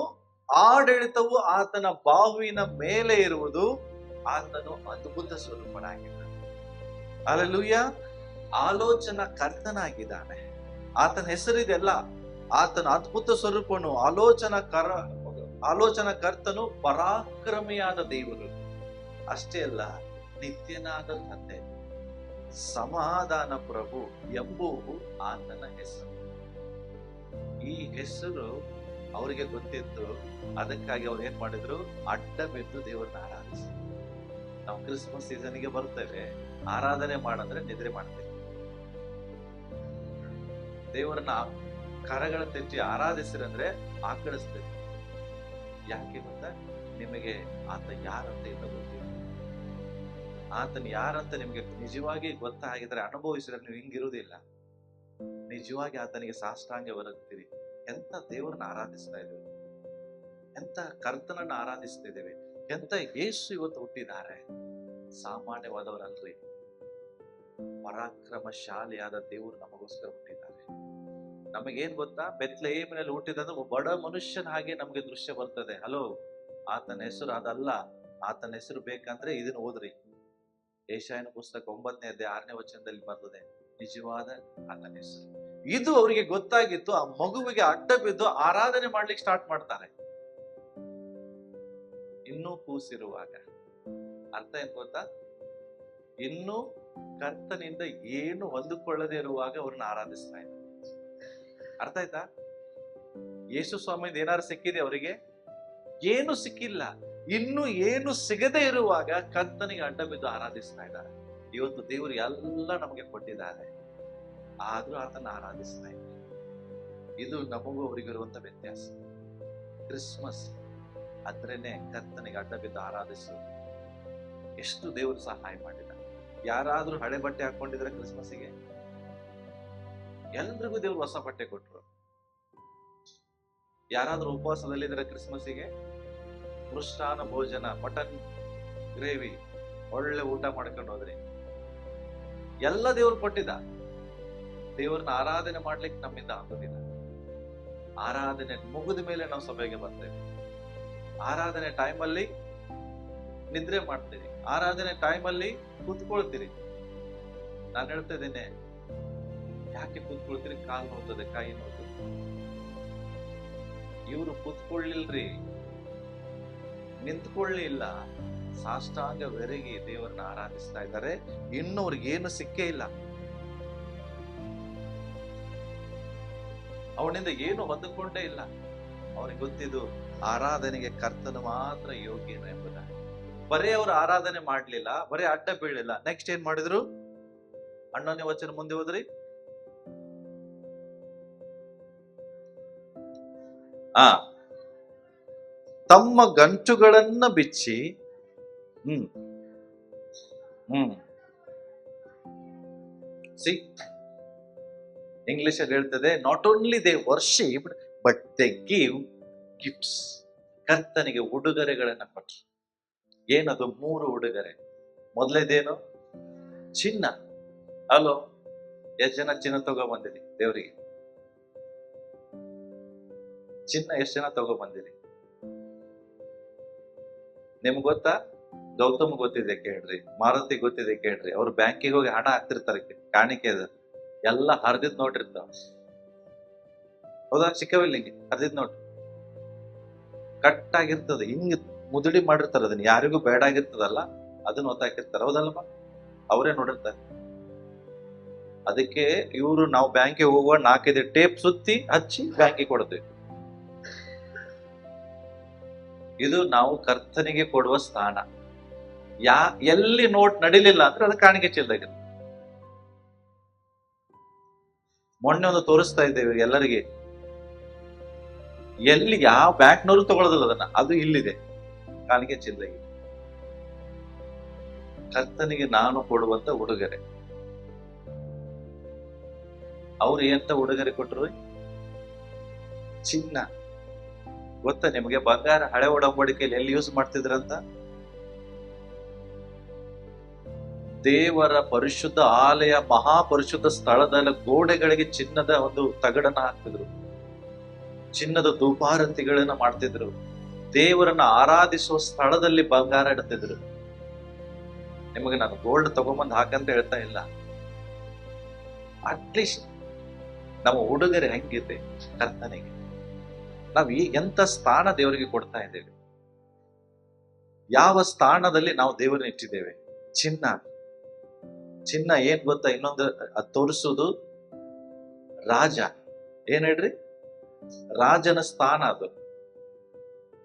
ಆಡಳಿತವು ಆತನ ಬಾಹುವಿನ ಮೇಲೆ ಇರುವುದು, ಆತನು ಅದ್ಭುತ ಸ್ವರೂಪನಾಗಿದ್ದಾನೆ. ಹಲ್ಲೆಲೂಯಾ. ಆಲೋಚನಾ ಕರ್ತನಾಗಿದ್ದಾನೆ. ಆತನ ಹೆಸರಿದೆಲ್ಲ. ಆತನ ಅದ್ಭುತ ಸ್ವರೂಪನು, ಆಲೋಚನಾ ಕರ್ತನು, ಪರಾಕ್ರಮಿಯಾದ ದೇವರು. ಅಷ್ಟೇ ಅಲ್ಲ, ನಿತ್ಯನಾದ ತಂದೆ. ಸಮಾಧಾನ ಪ್ರಭು ಎಂಬುವು ಆತನ ಹೆಸರು. ಈ ಹೆಸರು ಅವರಿಗೆ ಗೊತ್ತಿತ್ತು. ಅದಕ್ಕಾಗಿ ಅವ್ರು ಏನ್ ಮಾಡಿದ್ರು? ಅಡ್ಡ ಬಿದ್ದು ದೇವರನ್ನ ಆರಾಧಿಸಿದ್ರು. ನಾವು ಕ್ರಿಸ್ಮಸ್ ಸೀಸನ್ಗೆ ಬರ್ತೇವೆ, ಆರಾಧನೆ ಮಾಡಂದ್ರೆ ನಿದ್ರೆ ಮಾಡ್ತೇವೆ. ದೇವರನ್ನ ಕರಗಳ ತೆಚ್ಚಿ ಆರಾಧಿಸಿರಂದ್ರೆ ಆಕಳಿಸ್ತೇವೆ. ಯಾಕೆ ಗೊತ್ತಾ? ನಿಮಗೆ ಆತ ಯಾರಂತ ಇನ್ನೂ ಗೊತ್ತಿಲ್ಲ. ಆತನ ಯಾರಂತ ನಿಮಗೆ ನಿಜವಾಗಿ ಗೊತ್ತಾಗಿದ್ರೆ, ಅನುಭವಿಸಿದ್ರೆ ನೀವು ಹಿಂಗಿರುವುದಿಲ್ಲ. ನಿಜವಾಗಿ ಆತನಿಗೆ ಸಾಷ್ಟಾಂಗ ಒರಗ್ತೀರಿ. ಎಂತ ದೇವರನ್ನ ಆರಾಧಿಸ್ತಾ ಇದ್ದೇವೆ, ಎಂತ ಕರ್ತನನ್ನ ಆರಾಧಿಸ್ತಿದ್ದೇವೆ, ಎಂತ ಯೇಸು ಇವತ್ತು ಹುಟ್ಟಿದ್ದಾರೆ. ಸಾಮಾನ್ಯವಾದವರಲ್ರಿ, ಪರಾಕ್ರಮಶಾಲಿಯಾದ ದೇವರು ನಮಗೋಸ್ಕರ ಹುಟ್ಟಿದ್ದಾರೆ. ನಮಗೇನ್ ಗೊತ್ತಾ? ಬೆತ್ಲೆಹೇಮಿನಲ್ಲಿ ಹುಟ್ಟಿದಂದ್ರೆ ಒಬ್ಬ ಬಡ ಮನುಷ್ಯನ ಹಾಗೆ ನಮ್ಗೆ ದೃಶ್ಯ ಬರ್ತದೆ. ಹಲೋ, ಆತನ ಹೆಸರು ಅದಲ್ಲ. ಆತನ ಹೆಸರು ಬೇಕಂದ್ರೆ ಇದನ್ನ ಓದ್ರಿ. ಯೆಶಾಯನ ಪುಸ್ತಕ 9ನೇ ಅಧ್ಯಾಯ 6ನೇ ವಚನದಲ್ಲಿ ಬರ್ತದೆ ನಿಜವಾದ ಆತನ ಹೆಸರು. ಇದು ಅವರಿಗೆ ಗೊತ್ತಾಗಿತ್ತು. ಆ ಮಗುವಿಗೆ ಅಡ್ಡ ಬಿದ್ದು ಆರಾಧನೆ ಮಾಡ್ಲಿಕ್ಕೆ ಸ್ಟಾರ್ಟ್ ಮಾಡ್ತಾರೆ. ಇನ್ನೂ ಕೂಸಿರುವಾಗ. ಅರ್ಥ ಏನ್ ಗೊತ್ತಾ? ಇನ್ನೂ ಕರ್ತನಿಂದ ಏನು ಹೊಂದಿಕೊಳ್ಳದೆ ಇರುವಾಗ ಅವ್ರನ್ನ ಆರಾಧಿಸ್ತಾ ಇದ್ದಾರೆ. ಅರ್ಥ ಆಯ್ತಾ? ಯೇಸು ಸ್ವಾಮಿಯಿಂದ ಏನಾರು ಸಿಕ್ಕಿದೆ ಅವರಿಗೆ? ಏನು ಸಿಕ್ಕಿಲ್ಲ. ಇನ್ನು ಏನು ಸಿಗದೆ ಇರುವಾಗ ಕರ್ತನಿಗೆ ಅಡ್ಡ ಬಿದ್ದು ಆರಾಧಿಸ್ತಾ ಇದ್ದಾರೆ. ಇವತ್ತು ದೇವರು ಎಲ್ಲ ನಮಗೆ ಕೊಟ್ಟಿದ್ದಾರೆ, ಆದ್ರೂ ಆತನ ಆರಾಧಿಸ್ತಾ ಇದ್ದಾರೆ. ಇದು ನಮಗೂ ಅವರಿಗಿರುವಂತ ವ್ಯತ್ಯಾಸ. ಕ್ರಿಸ್ಮಸ್ ಅದ್ರೇನೆ ಕರ್ತನಿಗೆ ಅಡ್ಡ ಬಿದ್ದು ಆರಾಧಿಸು. ಎಷ್ಟು ದೇವರು ಸಹಾಯ ಮಾಡಿದ. ಯಾರಾದ್ರೂ ಹಳೆ ಬಟ್ಟೆ ಹಾಕೊಂಡಿದ್ರೆ ಕ್ರಿಸ್ಮಸ್ಸಿಗೆ ಎಲ್ರಿಗೂ ದೇವ್ರು ಹೊಸ ಬಟ್ಟೆ ಕೊಟ್ರು. ಯಾರಾದ್ರೂ ಉಪವಾಸದಲ್ಲಿದ್ರೆ ಕ್ರಿಸ್ಮಸ್ಸಿಗೆ ಮೃಷ್ಟಾನ ಭೋಜನ, ಮಟನ್ ಗ್ರೇವಿ, ಒಳ್ಳೆ ಊಟ ಮಾಡ್ಕೊಂಡು ಹೋದ್ರಿ. ಎಲ್ಲ ದೇವ್ರು ಕೊಟ್ಟಿದ್ದ. ದೇವ್ರನ್ನ ಆರಾಧನೆ ಮಾಡ್ಲಿಕ್ಕೆ ನಮ್ಮಿಂದ ಆಗೋದಿಲ್ಲ. ಆರಾಧನೆ ಮುಗಿದ ಮೇಲೆ ನಾವು ಸಭೆಗೆ ಬರ್ತೇವೆ. ಆರಾಧನೆ ಟೈಮಲ್ಲಿ ನಿದ್ರೆ ಮಾಡ್ತೀರಿ, ಆರಾಧನೆ ಟೈಮಲ್ಲಿ ಕೂತ್ಕೊಳ್ತೀರಿ. ನಾನು ಹೇಳ್ತಾ ಇದ್ದೇನೆ, ಯಾಕೆ ಕೂತ್ಕೊಳ್ತೀರಿ? ಕಾಲು ನೋಡ್ತದೆ, ಕೈ ನೋಡ್ತದೆ. ಇವರು ಕೂತ್ಕೊಳ್ಳಿಲ್ರಿ, ನಿಂತ್ಕೊಳ್ಳಿ ಇಲ್ಲ, ಸಾಷ್ಟಾಂಗ ಬೆರಗಿ ದೇವರನ್ನ ಆರಾಧಿಸ್ತಾ ಇದ್ದಾರೆ. ಇನ್ನು ಅವ್ರಿಗೆ ಏನು ಸಿಕ್ಕೇ ಇಲ್ಲ. ಅವನಿಂದ ಏನು ಹೊಂದಿಕೊಂಡೇ ಇಲ್ಲ. ಅವ್ರಿಗೆ ಗೊತ್ತಿದ್ದು ಆರಾಧನೆಗೆ ಕರ್ತನು ಮಾತ್ರ ಯೋಗ್ಯನು ಎಂಬುದಾಗಿ. ಬರೇ ಅವರು ಆರಾಧನೆ ಮಾಡ್ಲಿಲ್ಲ, ಬರೇ ಅಡ್ಡ ಬೀಳಿಲ್ಲ. ನೆಕ್ಸ್ಟ್ ಏನ್ ಮಾಡಿದ್ರು? 11ನೇ ವಚನ ಮುಂದೆ ಹೋದ್ರಿ. ತಮ್ಮ ಗಂಟುಗಳನ್ನ ಬಿಚ್ಚಿ ಇಂಗ್ಲಿಷ್ ಅಲ್ಲಿ ಹೇಳ್ತದೆ, not only they worshipped but they give gifts. ಕರ್ತನಿಗೆ ಉಡುಗೊರೆಗಳನ್ನ ಕೊಟ್ರು. ಏನದು? 3 ಉಡುಗೊರೆ. ಮೊದಲೇದೇನು? ಚಿನ್ನ. ಅಲೋ, ಎಷ್ಟು ಜನ ಚಿನ್ನ ತಗೊಬಂದಿರಿ ದೇವರಿಗೆ? ಚಿನ್ನ ಎಷ್ಟು ಜನ ತಗೊಬಂದಿರಿ? ನಿಮ್ಗೆ ಗೊತ್ತಾ? ಗೌತಮ್ ಗೊತ್ತಿದೆ ಕೇಳ್ರಿ, ಮಾರುತಿ ಗೊತ್ತಿದೆ ಕೇಳ್ರಿ. ಅವ್ರು ಬ್ಯಾಂಕಿಗೆ ಹೋಗಿ ಹಣ ಹಾಕ್ತಿರ್ತಾರೆ, ಕಾಣಿಕೆ ಅದು ಎಲ್ಲ ಹರಿದಿದ್ ನೋಟಿರ್ತಾವ. ಹೌದಾ? ಚಿಕ್ಕವಲ್ಲಿಗೆ ಹರಿದಿದ್ ನೋಟ್ ಕಟ್ ಆಗಿರ್ತದೆ, ಹಿಂಗ್ ಮುದುಡಿ ಮಾಡಿರ್ತಾರೆ. ಅದನ್ನ ಯಾರಿಗೂ ಬೇಡ ಆಗಿರ್ತದಲ್ಲ, ಅದನ್ನ ಹೊತ್ತಾಕಿರ್ತಾರೆ. ಹೌದಲ್ಲಮ್ಮ? ಅವರೇ ನೋಡಿರ್ತಾರೆ. ಅದಕ್ಕೆ ಇವರು ನಾವು ಬ್ಯಾಂಕಿಗೆ ಹೋಗುವ 4-5 ಟೇಪ್ ಸುತ್ತಿ ಹಚ್ಚಿ ಬ್ಯಾಂಕಿಗೆ ಕೊಡ್ತೀವಿ. ಇದು ನಾವು ಕರ್ತನಿಗೆ ಕೊಡುವ ಸ್ಥಾನ. ಎಲ್ಲಿ ನೋಟ್ ನಡಿಲಿಲ್ಲ ಅಂದ್ರೆ ಅದು ಕಾಣಿಕೆ ಚೀಲದಾಗಿರುತ್ತೆ. ಮೊನ್ನೆ ಒಂದು ತೋರಿಸ್ತಾ ಇದ್ದೇವೆ ಎಲ್ಲರಿಗೆ. ಎಲ್ಲಿ ಯಾವ ಬ್ಯಾಂಕ್ನವರು ತಗೊಳ್ಳೋದಿಲ್ಲ ಅದನ್ನ, ಅದು ಇಲ್ಲಿದೆ ಕಾಣಿಕೆ ಚೀಲದಾಗಿ. ಕರ್ತನಿಗೆ ನಾನು ಕೊಡುವಂತ ಉಡುಗೊರೆ. ಅವ್ರು ಎಂತ ಉಡುಗೊರೆ ಕೊಟ್ಟರು? ಚಿನ್ನ. ಗೊತ್ತಾ ನಿಮಗೆ? ಬಂಗಾರ ಹಳೆ ಒಡಂಬಡಿಕೆಯಲ್ಲಿ ಎಲ್ಲಿ ಯೂಸ್ ಮಾಡ್ತಿದ್ರಂತ? ದೇವರ ಪರಿಶುದ್ಧ ಆಲಯ, ಮಹಾಪರಿಶುದ್ಧ ಸ್ಥಳದ ಗೋಡೆಗಳಿಗೆ ಚಿನ್ನದ ಒಂದು ತಗಡನ್ನ ಹಾಕ್ತಿದ್ರು, ಚಿನ್ನದ ಧೂಪಾರತಿಗಳನ್ನ ಮಾಡ್ತಿದ್ರು, ದೇವರನ್ನ ಆರಾಧಿಸುವ ಸ್ಥಳದಲ್ಲಿ ಬಂಗಾರ ಇಡ್ತಿದ್ರು. ನಿಮಗೆ ನಾನು ಗೋಲ್ಡ್ ತಗೊಂಬಂದ್ ಹಾಕಂತ ಹೇಳ್ತಾ ಇಲ್ಲ. ಅಟ್ಲೀಸ್ಟ್ ನಮ್ಮ ಉಡುಗೊರೆ ಹೆಂಗಿದೆ ಕರ್ತನಿಗೆ? ನಾವು ಎಂತ ಸ್ಥಾನ ದೇವರಿಗೆ ಕೊಡ್ತಾ ಇದ್ದೇವೆ? ಯಾವ ಸ್ಥಾನದಲ್ಲಿ ನಾವು ದೇವರನ್ನ ಇಟ್ಟಿದ್ದೇವೆ? ಚಿನ್ನ. ಚಿನ್ನ ಏನ್ ಗೊತ್ತಾ, ಇನ್ನೊಂದು ಅದು ತೋರಿಸುವುದು ರಾಜ. ಏನ್ ಹೇಳ್ರಿ? ರಾಜನ ಸ್ಥಾನ ಅದು.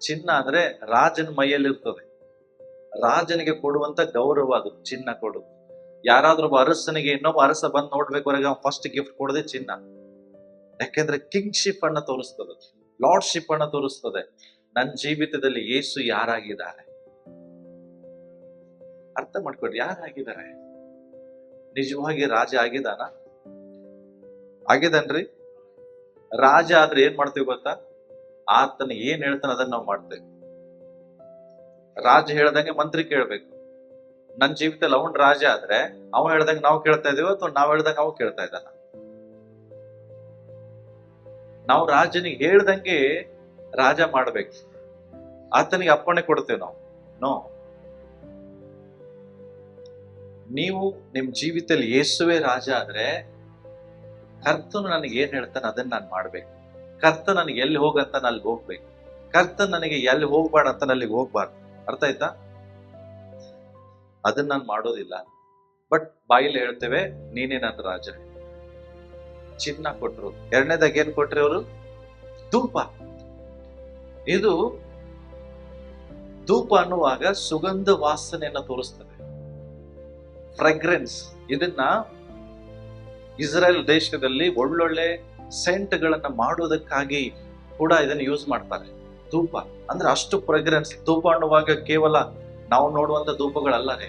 ಚಿನ್ನ ಅಂದ್ರೆ ರಾಜನ ಮೈಯಲ್ಲಿರ್ತದೆ, ರಾಜನಿಗೆ ಕೊಡುವಂತ ಗೌರವ ಅದು ಚಿನ್ನ ಕೊಡುದು. ಯಾರಾದ್ರೂ ಒಬ್ಬ ಅರಸನಿಗೆ ಇನ್ನೊಬ್ಬ ಅರಸ ಬಂದ್ ನೋಡ್ಬೇಕವರೆಗೆ ಫಸ್ಟ್ ಗಿಫ್ಟ್ ಕೊಡದೆ ಚಿನ್ನ. ಯಾಕೆಂದ್ರೆ ಕಿಂಗ್ಶಿಪ್ ಅನ್ನ ತೋರಿಸ್ತದೆ, ಲಾರ್ಡ್ಶಿಪ್ ಅನ್ನ ತೋರಿಸ್ತದೆ. ನನ್ನ ಜೀವಿತದಲ್ಲಿ ಯೇಸು ಯಾರಾಗಿದ್ದಾರೆ ಅರ್ಥ ಮಾಡ್ಕೊಡ್ರಿ. ಯಾರಾಗಿದ್ದಾರೆ? ನಿಜವಾಗಿ ರಾಜ ಆಗಿದಾನ? ಆಗಿದನ್ರಿ? ರಾಜ ಆದ್ರೆ ಏನ್ ಮಾಡ್ತೀವಿ ಗೊತ್ತಾ? ಆತನ ಏನ್ ಹೇಳ್ತಾನೆ ಅದನ್ನ ನಾವು ಮಾಡ್ತೇವೆ. ರಾಜ ಹೇಳ್ದಂಗೆ ಮಂತ್ರಿ ಕೇಳ್ಬೇಕು. ನನ್ನ ಜೀವಿತದಲ್ಲಿ ಅವನ್ ರಾಜ ಆದ್ರೆ ಅವ ಹೇಳ್ದಂಗೆ ನಾವು ಕೇಳ್ತಾ ಇದೀವ ಅಥವಾ ನಾವ್ ಹೇಳ್ದಂಗೆ ಅವ ಕೇಳ್ತಾ ಇದ್ದಾನ? ನಾವು ರಾಜನಿಗೆ ಹೇಳ್ದಂಗೆ ರಾಜ ಮಾಡ್ಬೇಕು, ಆತನಿಗೆ ಅಪ್ಪಣೆ ಕೊಡ್ತೇವೆ ನಾವು. ನೋ, ನೀವು ನಿಮ್ ಜೀವಿತದಲ್ಲಿ ಯೇಸುವೆ ರಾಜ ಆದ್ರೆ ಕರ್ತನು ನನಗೆ ಏನ್ ಹೇಳ್ತಾನೆ ಅದನ್ನ ನಾನು ಮಾಡ್ಬೇಕು. ಕರ್ತ ನನಗೆ ಎಲ್ಲಿ ಹೋಗಂತ ಅಲ್ಲಿ ಹೋಗ್ಬೇಕು. ಕರ್ತ ನನಗೆ ಎಲ್ಲಿ ಹೋಗ್ಬಾರ್ದು ಅಂತ ಅಲ್ಲಿಗೆ ಹೋಗ್ಬಾರ್ದು. ಅರ್ಥ ಆಯ್ತಾ? ಅದನ್ನ ನಾನು ಮಾಡೋದಿಲ್ಲ. ಬಟ್ ಬಾಯಿಲಿ ಹೇಳ್ತೇವೆ ನೀನೇ ನನ್ನ ರಾಜ. ಚಿನ್ನ ಕೊಟ್ರು. ಎರಡನೇದಾಗ ಏನ್ ಕೊಟ್ರಿ ಅವರು? ಧೂಪ. ಇದು ಧೂಪ ಅನ್ನುವಾಗ ಸುಗಂಧ ವಾಸನೆಯನ್ನ ತೋರಿಸ್ತದೆ, ಫ್ರಾಗ್ರೆನ್ಸ್. ಇದನ್ನ ಇಸ್ರೇಲ್ ದೇಶದಲ್ಲಿ ಒಳ್ಳೊಳ್ಳೆ ಸೆಂಟ್ ಗಳನ್ನ ಮಾಡುವುದಕ್ಕಾಗಿ ಕೂಡ ಇದನ್ನ ಯೂಸ್ ಮಾಡ್ತಾರೆ. ಧೂಪ ಅಂದ್ರೆ ಅಷ್ಟು ಫ್ರಾಗ್ರೆನ್ಸ್. ಧೂಪ ಅನ್ನುವಾಗ ಕೇವಲ ನಾವು ನೋಡುವಂತ ಧೂಪಗಳಲ್ಲ ರೀ.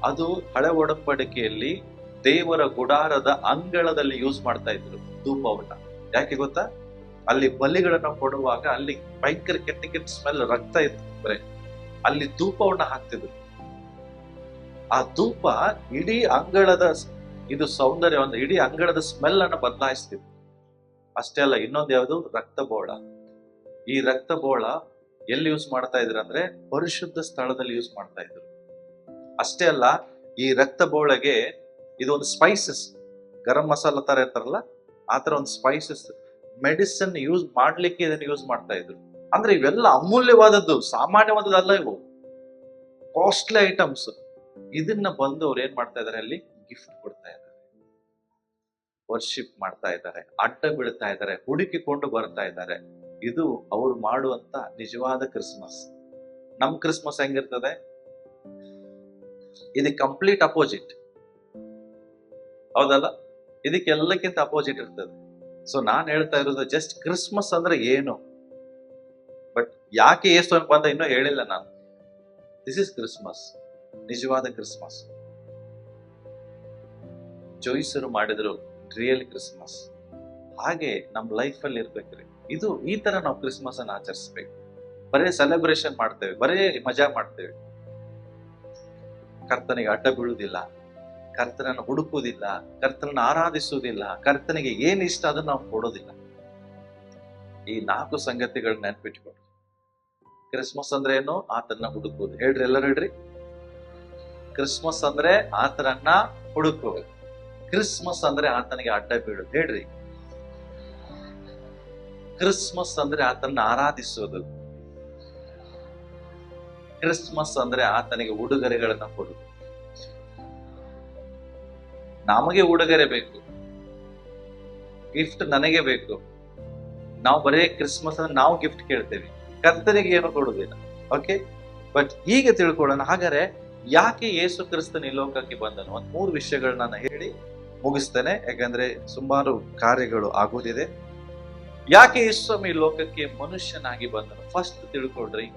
ಅದು ಹಳೆ ಒಡಂಬಡಿಕೆಯಲ್ಲಿ ದೇವರ ಗುಡಾರದ ಅಂಗಳದಲ್ಲಿ ಯೂಸ್ ಮಾಡ್ತಾ ಇದ್ರು ಧೂಪವನ್ನ. ಯಾಕೆ ಗೊತ್ತಾ? ಅಲ್ಲಿ ಬಲಿಗಳನ್ನ ಕೊಡುವಾಗ ಅಲ್ಲಿ ಭಯಂಕರ ಕೆಟ್ಟ ಕೆಟ್ಟ ಸ್ಮೆಲ್, ರಕ್ತ ಇತ್ತು ಬರೇ. ಅಲ್ಲಿ ಧೂಪವನ್ನ ಹಾಕ್ತಿದ್ರು. ಆ ಧೂಪ ಇಡೀ ಅಂಗಳದ ಇದು ಸೌಂದರ್ಯವನ್ನು, ಇಡೀ ಅಂಗಳದ ಸ್ಮೆಲ್ ಅನ್ನ ಬದಲಾಯಿಸ್ತಿದ್ರು. ಅಷ್ಟೇ ಅಲ್ಲ, ಇನ್ನೊಂದು ಯಾವುದು? ರಕ್ತಬೋಳ. ಈ ರಕ್ತಬೋಳ ಎಲ್ಲಿ ಯೂಸ್ ಮಾಡ್ತಾ ಇದ್ರು ಅಂದ್ರೆ ಪರಿಶುದ್ಧ ಸ್ಥಳದಲ್ಲಿ ಯೂಸ್ ಮಾಡ್ತಾ ಇದ್ರು. ಅಷ್ಟೇ ಅಲ್ಲ, ಈ ರಕ್ತಬೋಳಗೆ ಇದೊಂದು ಸ್ಪೈಸಸ್, ಗರಂ ಮಸಾಲ ತರ ಇರ್ತಾರಲ್ಲ ಆ ತರ ಒಂದು ಸ್ಪೈಸಸ್, ಮೆಡಿಸಿನ್ ಯೂಸ್ ಮಾಡ್ಲಿಕ್ಕೆ ಇದನ್ನ ಯೂಸ್ ಮಾಡ್ತಾ ಇದ್ರು. ಅಂದ್ರೆ ಇವೆಲ್ಲ ಅಮೂಲ್ಯವಾದದ್ದು, ಸಾಮಾನ್ಯವಾದದ್ದಲ್ಲ. ಇವು ಕಾಸ್ಟ್ಲಿ ಐಟಮ್ಸ್. ಇದನ್ನ ಬಂದು ಅವ್ರು ಏನ್ ಮಾಡ್ತಾ ಇದಾರೆ? ಅಲ್ಲಿ ಗಿಫ್ಟ್ ಕೊಡ್ತಾ ಇದ್ದಾರೆ, ವರ್ಷಿಪ್ ಮಾಡ್ತಾ ಇದ್ದಾರೆ, ಅಡ್ಡ ಬೀಳ್ತಾ ಇದ್ದಾರೆ, ಹುಡುಕಿಕೊಂಡು ಬರ್ತಾ ಇದ್ದಾರೆ. ಇದು ಅವ್ರು ಮಾಡುವಂತ ನಿಜವಾದ ಕ್ರಿಸ್ಮಸ್. ನಮ್ ಕ್ರಿಸ್ಮಸ್ ಹೆಂಗಿರ್ತದೆ? ಇದಕ್ಕೆ ಕಂಪ್ಲೀಟ್ ಅಪೋಸಿಟ್, ಹೌದಲ್ಲ? ಇದಕ್ಕೆಲ್ಲಕ್ಕಿಂತ ಅಪೋಸಿಟ್ ಇರ್ತದೆ. ಸೊ ನಾನ್ ಹೇಳ್ತಾ ಇರೋದು ಜಸ್ಟ್ ಕ್ರಿಸ್ಮಸ್ ಅಂದ್ರೆ ಏನು, ಬಟ್ ಯಾಕೆ ಯೇಸು ಬಂದ ಇನ್ನೂ ಹೇಳಿಲ್ಲ ನಾನು. ದಿಸ್ ಇಸ್ ಕ್ರಿಸ್ಮಸ್, ನಿಜವಾದ ಕ್ರಿಸ್ಮಸ್. ಜೋಯಿಸರು ಮಾಡಿದ್ರು ರಿಯಲ್ ಕ್ರಿಸ್ಮಸ್. ಹಾಗೆ ನಮ್ ಲೈಫ್ ಅಲ್ಲಿ ಇರ್ಬೇಕ್ರಿ. ಇದು ಈ ತರ ನಾವು ಕ್ರಿಸ್ಮಸ್ ಅನ್ನು ಆಚರಿಸ್ಬೇಕು. ಬರೇ ಸೆಲೆಬ್ರೇಷನ್ ಮಾಡ್ತೇವೆ, ಬರೇ ಮಜಾ ಮಾಡ್ತೇವೆ, ಕರ್ತನಿಗೆ ಅಡ್ಡ ಬೀಳುವುದಿಲ್ಲ, ಕರ್ತನನ್ನು ಹುಡುಕುವುದಿಲ್ಲ, ಕರ್ತನನ್ನು ಆರಾಧಿಸುವುದಿಲ್ಲ, ಕರ್ತನಿಗೆ ಏನ್ ಇಷ್ಟ ಅದನ್ನ ನಾವು ಕೊಡೋದಿಲ್ಲ. ಈ 4 ಸಂಗತಿಗಳನ್ನ ನೆನ್ಪಿಟ್ಕೊಡ್ರಿ. ಕ್ರಿಸ್ಮಸ್ ಅಂದ್ರೆ ಏನು? ಆತನ ಹುಡುಕುವುದು. ಹೇಳ್ರಿ, ಎಲ್ಲರೂ ಹೇಳ್ರಿ. ಕ್ರಿಸ್ಮಸ್ ಅಂದ್ರೆ ಆತನನ್ನ ಹುಡುಕುವುದು. ಕ್ರಿಸ್ಮಸ್ ಅಂದ್ರೆ ಆತನಿಗೆ ಅಡ್ಡ ಬೀಳುದು. ಹೇಳ್ರಿ. ಕ್ರಿಸ್ಮಸ್ ಅಂದ್ರೆ ಆತನ ಆರಾಧಿಸುವುದು. ಕ್ರಿಸ್ಮಸ್ ಅಂದ್ರೆ ಆತನಿಗೆ ಉಡುಗೊರೆಗಳನ್ನ ಕೊಡುವುದು. ನಮಗೆ ಉಡುಗೊರೆ ಬೇಕು, ಗಿಫ್ಟ್ ನನಗೆ ಬೇಕು. ನಾವು ಬರೇ ಕ್ರಿಸ್ಮಸ್ ಅಂದ್ರೆ ನಾವು ಗಿಫ್ಟ್ ಕೇಳ್ತೇವೆ, ಕರ್ತನಿಗೆ ಏನು ಕೊಡುವುದಿಲ್ಲ. ಓಕೆ, ಬಟ್ ಈಗ ತಿಳ್ಕೊಳ್ಳೋಣ. ಹಾಗಾದ್ರೆ ಯಾಕೆ ಯೇಸು ಕ್ರಿಸ್ತನ ಈ ಲೋಕಕ್ಕೆ ಬಂದನು? ಒಂದು 3 ವಿಷಯಗಳನ್ನ ನಾನು ಹೇಳಿ ಮುಗಿಸ್ತೇನೆ, ಯಾಕಂದ್ರೆ ಸುಮಾರು ಕಾರ್ಯಗಳು ಆಗೋದಿದೆ. ಯಾಕೆ ಯೇಸು ಈ ಲೋಕಕ್ಕೆ ಮನುಷ್ಯನಾಗಿ ಬಂದನು? ಫಸ್ಟ್ ತಿಳ್ಕೊಳ್ರಿ,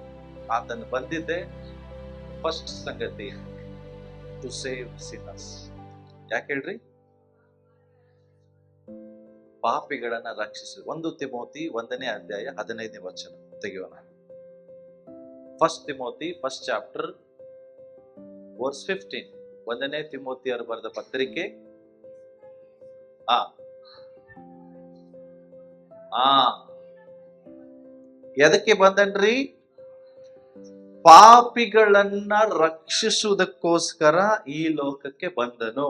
ಆತನು ಬಂದಿದ್ದೆ ಫಸ್ಟ್ ಸಂಗತಿ ಟು ಸೇವ್ ಸಿನ್ನರ್ಸ್. ಯಾಕೆ ಹೇಳ್ರಿ? ಪಾಪಿಗಳನ್ನ ರಕ್ಷಿಸು. 1 ತಿಮೋತಿ 1ನೇ ಅಧ್ಯಾಯ 15ನೇ ವಚನ ತೆಗೆಯೋಣ. 1 ತಿಮೋತಿ 1st ಚಾಪ್ಟರ್ ವರ್ಸ್ 15. 1ನೇ ತಿಮೋತಿಯರು ಬರೆದ ಪತ್ರಿಕೆ ಎದಕ್ಕೆ ಬಂದನ್ರಿ? ಪಾಪಿಗಳನ್ನ ರಕ್ಷಿಸುವುದಕ್ಕೋಸ್ಕರ ಈ ಲೋಕಕ್ಕೆ ಬಂದನು.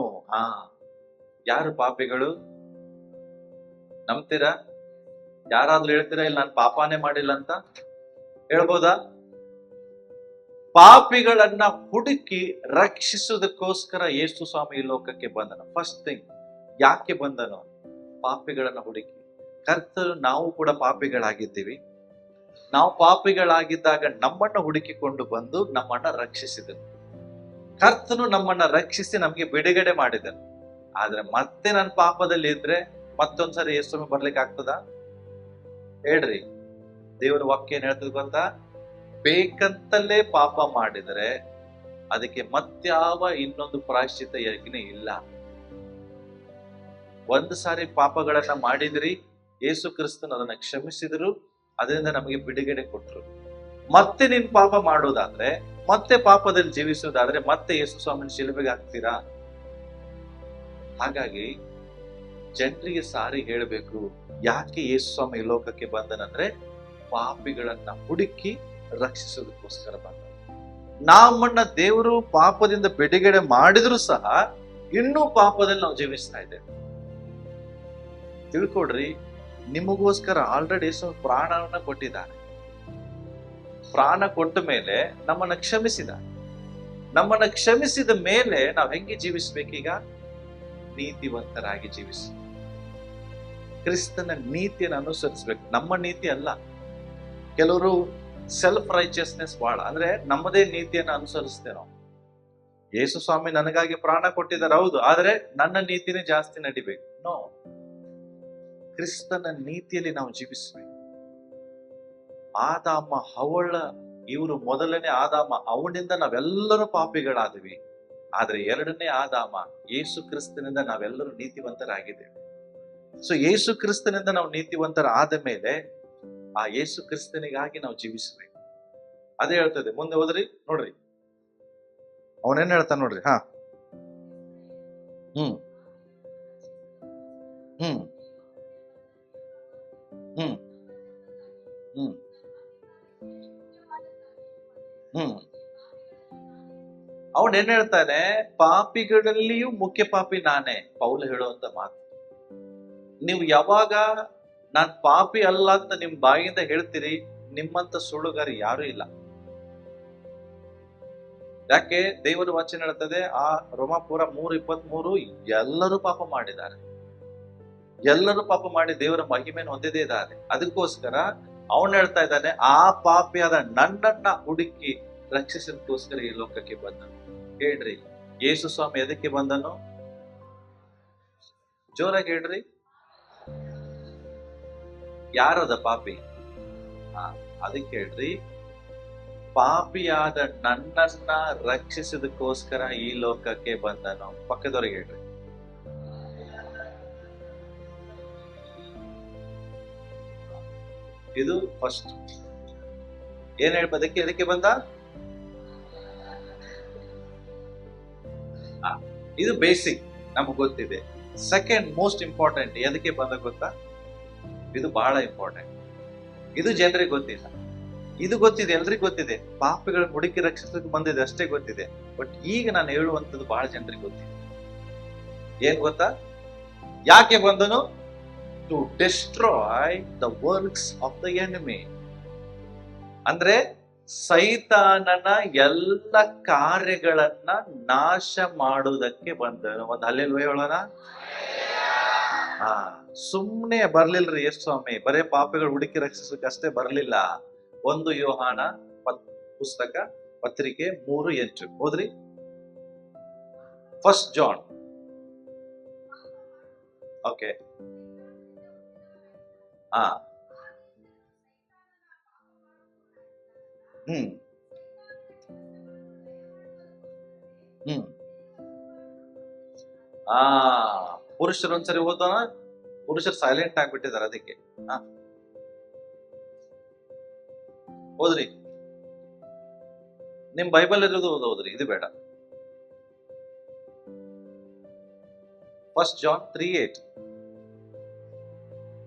ಯಾರು ಪಾಪಿಗಳು? ನಂಬ್ತೀರಾ? ಯಾರಾದ್ರೂ ಹೇಳ್ತೀರಾ ಇಲ್ಲ ನಾನು ಪಾಪನೇ ಮಾಡಿಲ್ಲ ಅಂತ? ಹೇಳ್ಬೋದಾ? ಪಾಪಿಗಳನ್ನ ಹುಡುಕಿ ರಕ್ಷಿಸುವುದಕ್ಕೋಸ್ಕರ ಯೇಸು ಸ್ವಾಮಿ ಈ ಲೋಕಕ್ಕೆ ಬಂದನು. ಫಸ್ಟ್ ಥಿಂಗ್, ಯಾಕೆ ಬಂದನು? ಪಾಪಿಗಳನ್ನ ಹುಡುಕಿ. ಕರ್ತರು ನಾವು ಕೂಡ ಪಾಪಿಗಳಾಗಿದ್ದೀವಿ. ನಾವು ಪಾಪಿಗಳಾಗಿದ್ದಾಗ ನಮ್ಮನ್ನ ಹುಡುಕಿಕೊಂಡು ಬಂದು ನಮ್ಮನ್ನ ರಕ್ಷಿಸಿದನು. ಕರ್ತನು ನಮ್ಮನ್ನ ರಕ್ಷಿಸಿ ನಮ್ಗೆ ಬಿಡುಗಡೆ ಮಾಡಿದನು. ಆದ್ರೆ ಮತ್ತೆ ನನ್ನ ಪಾಪದಲ್ಲಿ ಇದ್ರೆ ಮತ್ತೊಂದ್ಸರಿ ಯೇಸು ಸ್ವಾಮಿ ಬರ್ಲಿಕ್ಕೆ ಆಗ್ತದ? ಹೇಳ್ರಿ. ದೇವರ ವಾಕ್ಯ ಏನ್ ಹೇಳ್ತದ ಗೊತ್ತಾ? ಬೇಕಂತಲೇ ಪಾಪ ಮಾಡಿದರೆ ಅದಕ್ಕೆ ಮತ್ಯಾವ ಇನ್ನೊಂದು ಪ್ರಾಯಶ್ಚಿತ್ತ ಯಜ್ಞ ಇಲ್ಲ. ಒಂದು ಸಾರಿ ಪಾಪಗಳನ್ನ ಮಾಡಿದ್ರಿ, ಯೇಸು ಕ್ರಿಸ್ತನು ಅದನ್ನ ಕ್ಷಮಿಸಿದ್ರು, ಅದರಿಂದ ನಮಗೆ ಬಿಡುಗಡೆ ಕೊಟ್ರು. ಮತ್ತೆ ನೀನ್ ಪಾಪ ಮಾಡೋದಾದ್ರೆ, ಮತ್ತೆ ಪಾಪದಲ್ಲಿ ಜೀವಿಸೋದಾದ್ರೆ ಮತ್ತೆ ಯೇಸು ಸ್ವಾಮಿನ ಶಿಲುಬೆಗೆ ಹಾಕ್ತೀರಾ? ಹಾಗಾಗಿ ಜನರಿಗೆ ಸಾರಿ ಹೇಳಬೇಕು, ಯಾಕೆ ಯೇಸು ಸ್ವಾಮಿ ಈ ಲೋಕಕ್ಕೆ ಬಂದನಂದ್ರೆ ಪಾಪಿಗಳನ್ನ ಹುಡುಕಿ ರಕ್ಷಿಸೋದಕ್ಕೋಸ್ಕರ ಬಂದ. ನಮ್ಮನ್ನ ದೇವರು ಪಾಪದಿಂದ ಬಿಡುಗಡೆ ಮಾಡಿದ್ರು ಸಹ ಇನ್ನೂ ಪಾಪದಲ್ಲಿ ನಾವು ಜೀವಿಸ್ತಾ ಇದ್ದೇವೆ. ತಿಳ್ಕೊಡ್ರಿ, ನಿಮಗೋಸ್ಕರ ಆಲ್ರೆಡಿ ಯೇಸು ಪ್ರಾಣವನ್ನ ಕೊಟ್ಟಿದ್ದಾನೆ. ಪ್ರಾಣ ಕೊಟ್ಟ ಮೇಲೆ ನಮ್ಮನ್ನ ಕ್ಷಮಿಸಿದ. ನಮ್ಮನ್ನ ಕ್ಷಮಿಸಿದ ಮೇಲೆ ನಾವು ಹೆಂಗೆ ಜೀವಿಸ್ಬೇಕೀಗ? ನೀತಿವಂತರಾಗಿ ಜೀವಿಸ, ಕ್ರಿಸ್ತನ ನೀತಿಯನ್ನು ಅನುಸರಿಸ್ಬೇಕು. ನಮ್ಮ ನೀತಿ ಅಲ್ಲ. ಕೆಲವರು ಸೆಲ್ಫ್ ರೈಚಿಯಸ್ನೆಸ್ ಬಹಳ, ಅಂದ್ರೆ ನಮ್ಮದೇ ನೀತಿಯನ್ನು ಅನುಸರಿಸ್ತೇವೆ ನಾವು. ಯೇಸು ಸ್ವಾಮಿ ನನಗಾಗಿ ಪ್ರಾಣ ಕೊಟ್ಟಿದ್ದಾರೆ, ಹೌದು, ಆದ್ರೆ ನನ್ನ ನೀತಿನೇ ಜಾಸ್ತಿ ನಡಿಬೇಕು. ನೋ, ಕ್ರಿಸ್ತನ ನೀತಿಯಲ್ಲಿ ನಾವು ಜೀವಿಸ್ಬೇಕು. ಆದಾಮ ಹವಳ ಇವರು ಮೊದಲನೇ ಆದಾಮ, ಅವನಿಂದ ನಾವೆಲ್ಲರೂ ಪಾಪಿಗಳಾದ್ವಿ. ಆದ್ರೆ ಎರಡನೇ ಆದಾಮ ಯೇಸು ಕ್ರಿಸ್ತನಿಂದ ನಾವೆಲ್ಲರೂ ನೀತಿವಂತರಾಗಿದ್ದೇವೆ. ಸೊ ಯೇಸು ಕ್ರಿಸ್ತನಿಂದ ನಾವು ನೀತಿವಂತರಾದ ಮೇಲೆ ಆ ಯೇಸು ಕ್ರಿಸ್ತನಿಗಾಗಿ ನಾವು ಜೀವಿಸಬೇಕು. ಅದೇ ಹೇಳ್ತದೆ. ಮುಂದೆ ಹೋದ್ರಿ ನೋಡ್ರಿ, ಅವನೇನ್ ಹೇಳ್ತಾನೆ ನೋಡ್ರಿ. ಹ್ಮ್ ಹ್ಮ್ ಹ್ಮ್ ಹ್ಮ್ ಹ್ಮ್ ಅವನೇನ್ ಹೇಳ್ತಾನೆ? ಪಾಪಿಗಳಲ್ಲಿಯೂ ಮುಖ್ಯ ಪಾಪಿ ನಾನೇ. ಪೌಲ ಹೇಳುವಂತ ಮಾತು. ನೀವು ಯಾವಾಗ ನಾನ್ ಪಾಪಿ ಅಲ್ಲ ಅಂತ ನಿಮ್ ಬಾಯಿಂದ ಹೇಳ್ತೀರಿ, ನಿಮ್ಮಂತ ಸುಳ್ಳುಗಾರಿ ಯಾರು ಇಲ್ಲ. ಯಾಕೆ? ದೇವರ ವಚನ ಹೇಳ್ತದೆ, ಆ ರೋಮಾಪುರ 3:23, ಎಲ್ಲರೂ ಪಾಪ ಮಾಡಿದ್ದಾರೆ, ಎಲ್ಲರೂ ಪಾಪ ಮಾಡಿ ದೇವರ ಮಹಿಮೆಯನ್ನು ಹೊಂದಿದೇ ಇದ್ದಾರೆ. ಅದಕ್ಕೋಸ್ಕರ ಅವನು ಹೇಳ್ತಾ ಇದ್ದಾನೆ, ಆ ಪಾಪಿಯಾದ ನನ್ನನ್ನ ಹುಡುಕಿ ರಕ್ಷಿಸೋದಕ್ಕೋಸ್ಕರ ಈ ಲೋಕಕ್ಕೆ ಬಂದನು. ಹೇಳ್ರಿ, ಯೇಸು ಸ್ವಾಮಿ ಎದಕ್ಕೆ ಬಂದನು? ಜೋರಾಗಿ ಹೇಳ್ರಿ. ಯಾರದ ಪಾಪಿ? ಅದಕ್ಕೆ ಹೇಳ್ರಿ, ಪಾಪಿಯಾದ ನನ್ನನ್ನ ರಕ್ಷಿಸೋದಕ್ಕೋಸ್ಕರ ಈ ಲೋಕಕ್ಕೆ ಬಂದನು. ಪಕ್ಕದವ್ರಿಗೆ ಹೇಳ್ರಿ. ಇದು ಫಸ್ಟ್. ಏನ್ ಹೇಳ್ಬೋದಕ್ಕೆ? ಎದಕ್ಕೆ ಬಂದ? ಇದು ಬೇಸಿಕ್, ನಮಗ್ ಗೊತ್ತಿದೆ. ಸೆಕೆಂಡ್ ಮೋಸ್ಟ್ ಇಂಪಾರ್ಟೆಂಟ್, ಎದಕ್ಕೆ ಬಂದ ಗೊತ್ತಾ? ಇದು ಬಹಳ ಇಂಪಾರ್ಟೆಂಟ್. ಇದು ಜನರಿಗೆ ಗೊತ್ತಿಲ್ಲ. ಇದು ಗೊತ್ತಿದೆ, ಎಲ್ರಿಗೂ ಗೊತ್ತಿದೆ. ಪಾಪಿಗಳ ಹುಡುಕಿ ರಕ್ಷಿಸಕ್ಕೆ ಬಂದಿದೆ ಅಷ್ಟೇ ಗೊತ್ತಿದೆ. ಬಟ್ ಈಗ ನಾನು ಹೇಳುವಂಥದ್ದು ಬಹಳ ಜನರಿಗೆ ಗೊತ್ತಿದೆ. ಏನ್ ಗೊತ್ತಾ? ಯಾಕೆ ಬಂದನು? To destroy the works of the enemy. ಅಂದ್ರೆ ಸೈತಾನನ ಎಲ್ಲ ಕಾರ್ಯಗಳನ್ನ ನಾಶ ಮಾಡುವುದಕ್ಕೆ ಬಂದನು. ಒಂದು ಹಲ್ಲೆಲೂಯಾ ಹೇಳೋಣ. ಸುಮ್ನೆ ಬರ್ಲಿಲ್ರಿ ಯೇಸು ಸ್ವಾಮಿ, ಬರೇ ಪಾಪಿಗಳು ಹುಡುಕಿ ರಕ್ಷಿಸಕ್ಕೆ ಅಷ್ಟೇ ಬರ್ಲಿಲ್ಲ. 1 ಯೋಹಾನ ಪುಸ್ತಕ ಪತ್ರಿಕೆ 3:8 ಹೋದ್ರಿ. 1 ಜಾನ್. ಓಕೆ. ಹ್ಮ್ ಹ್ಮ್ ಪುರುಷರು ಒಂದ್ಸರಿ ಓದೋಣ. ಪುರುಷರು ಸೈಲೆಂಟ್ ಆಗ್ಬಿಟ್ಟಿದ್ದಾರೆ, ಅದಕ್ಕೆ ಓದ್ರಿ. ನಿಮ್ ಬೈಬಲ್ ಇರೋದು ಓದ್ರಿ, ಇದು ಬೇಡ. 1 ಜಾನ್ 3:8.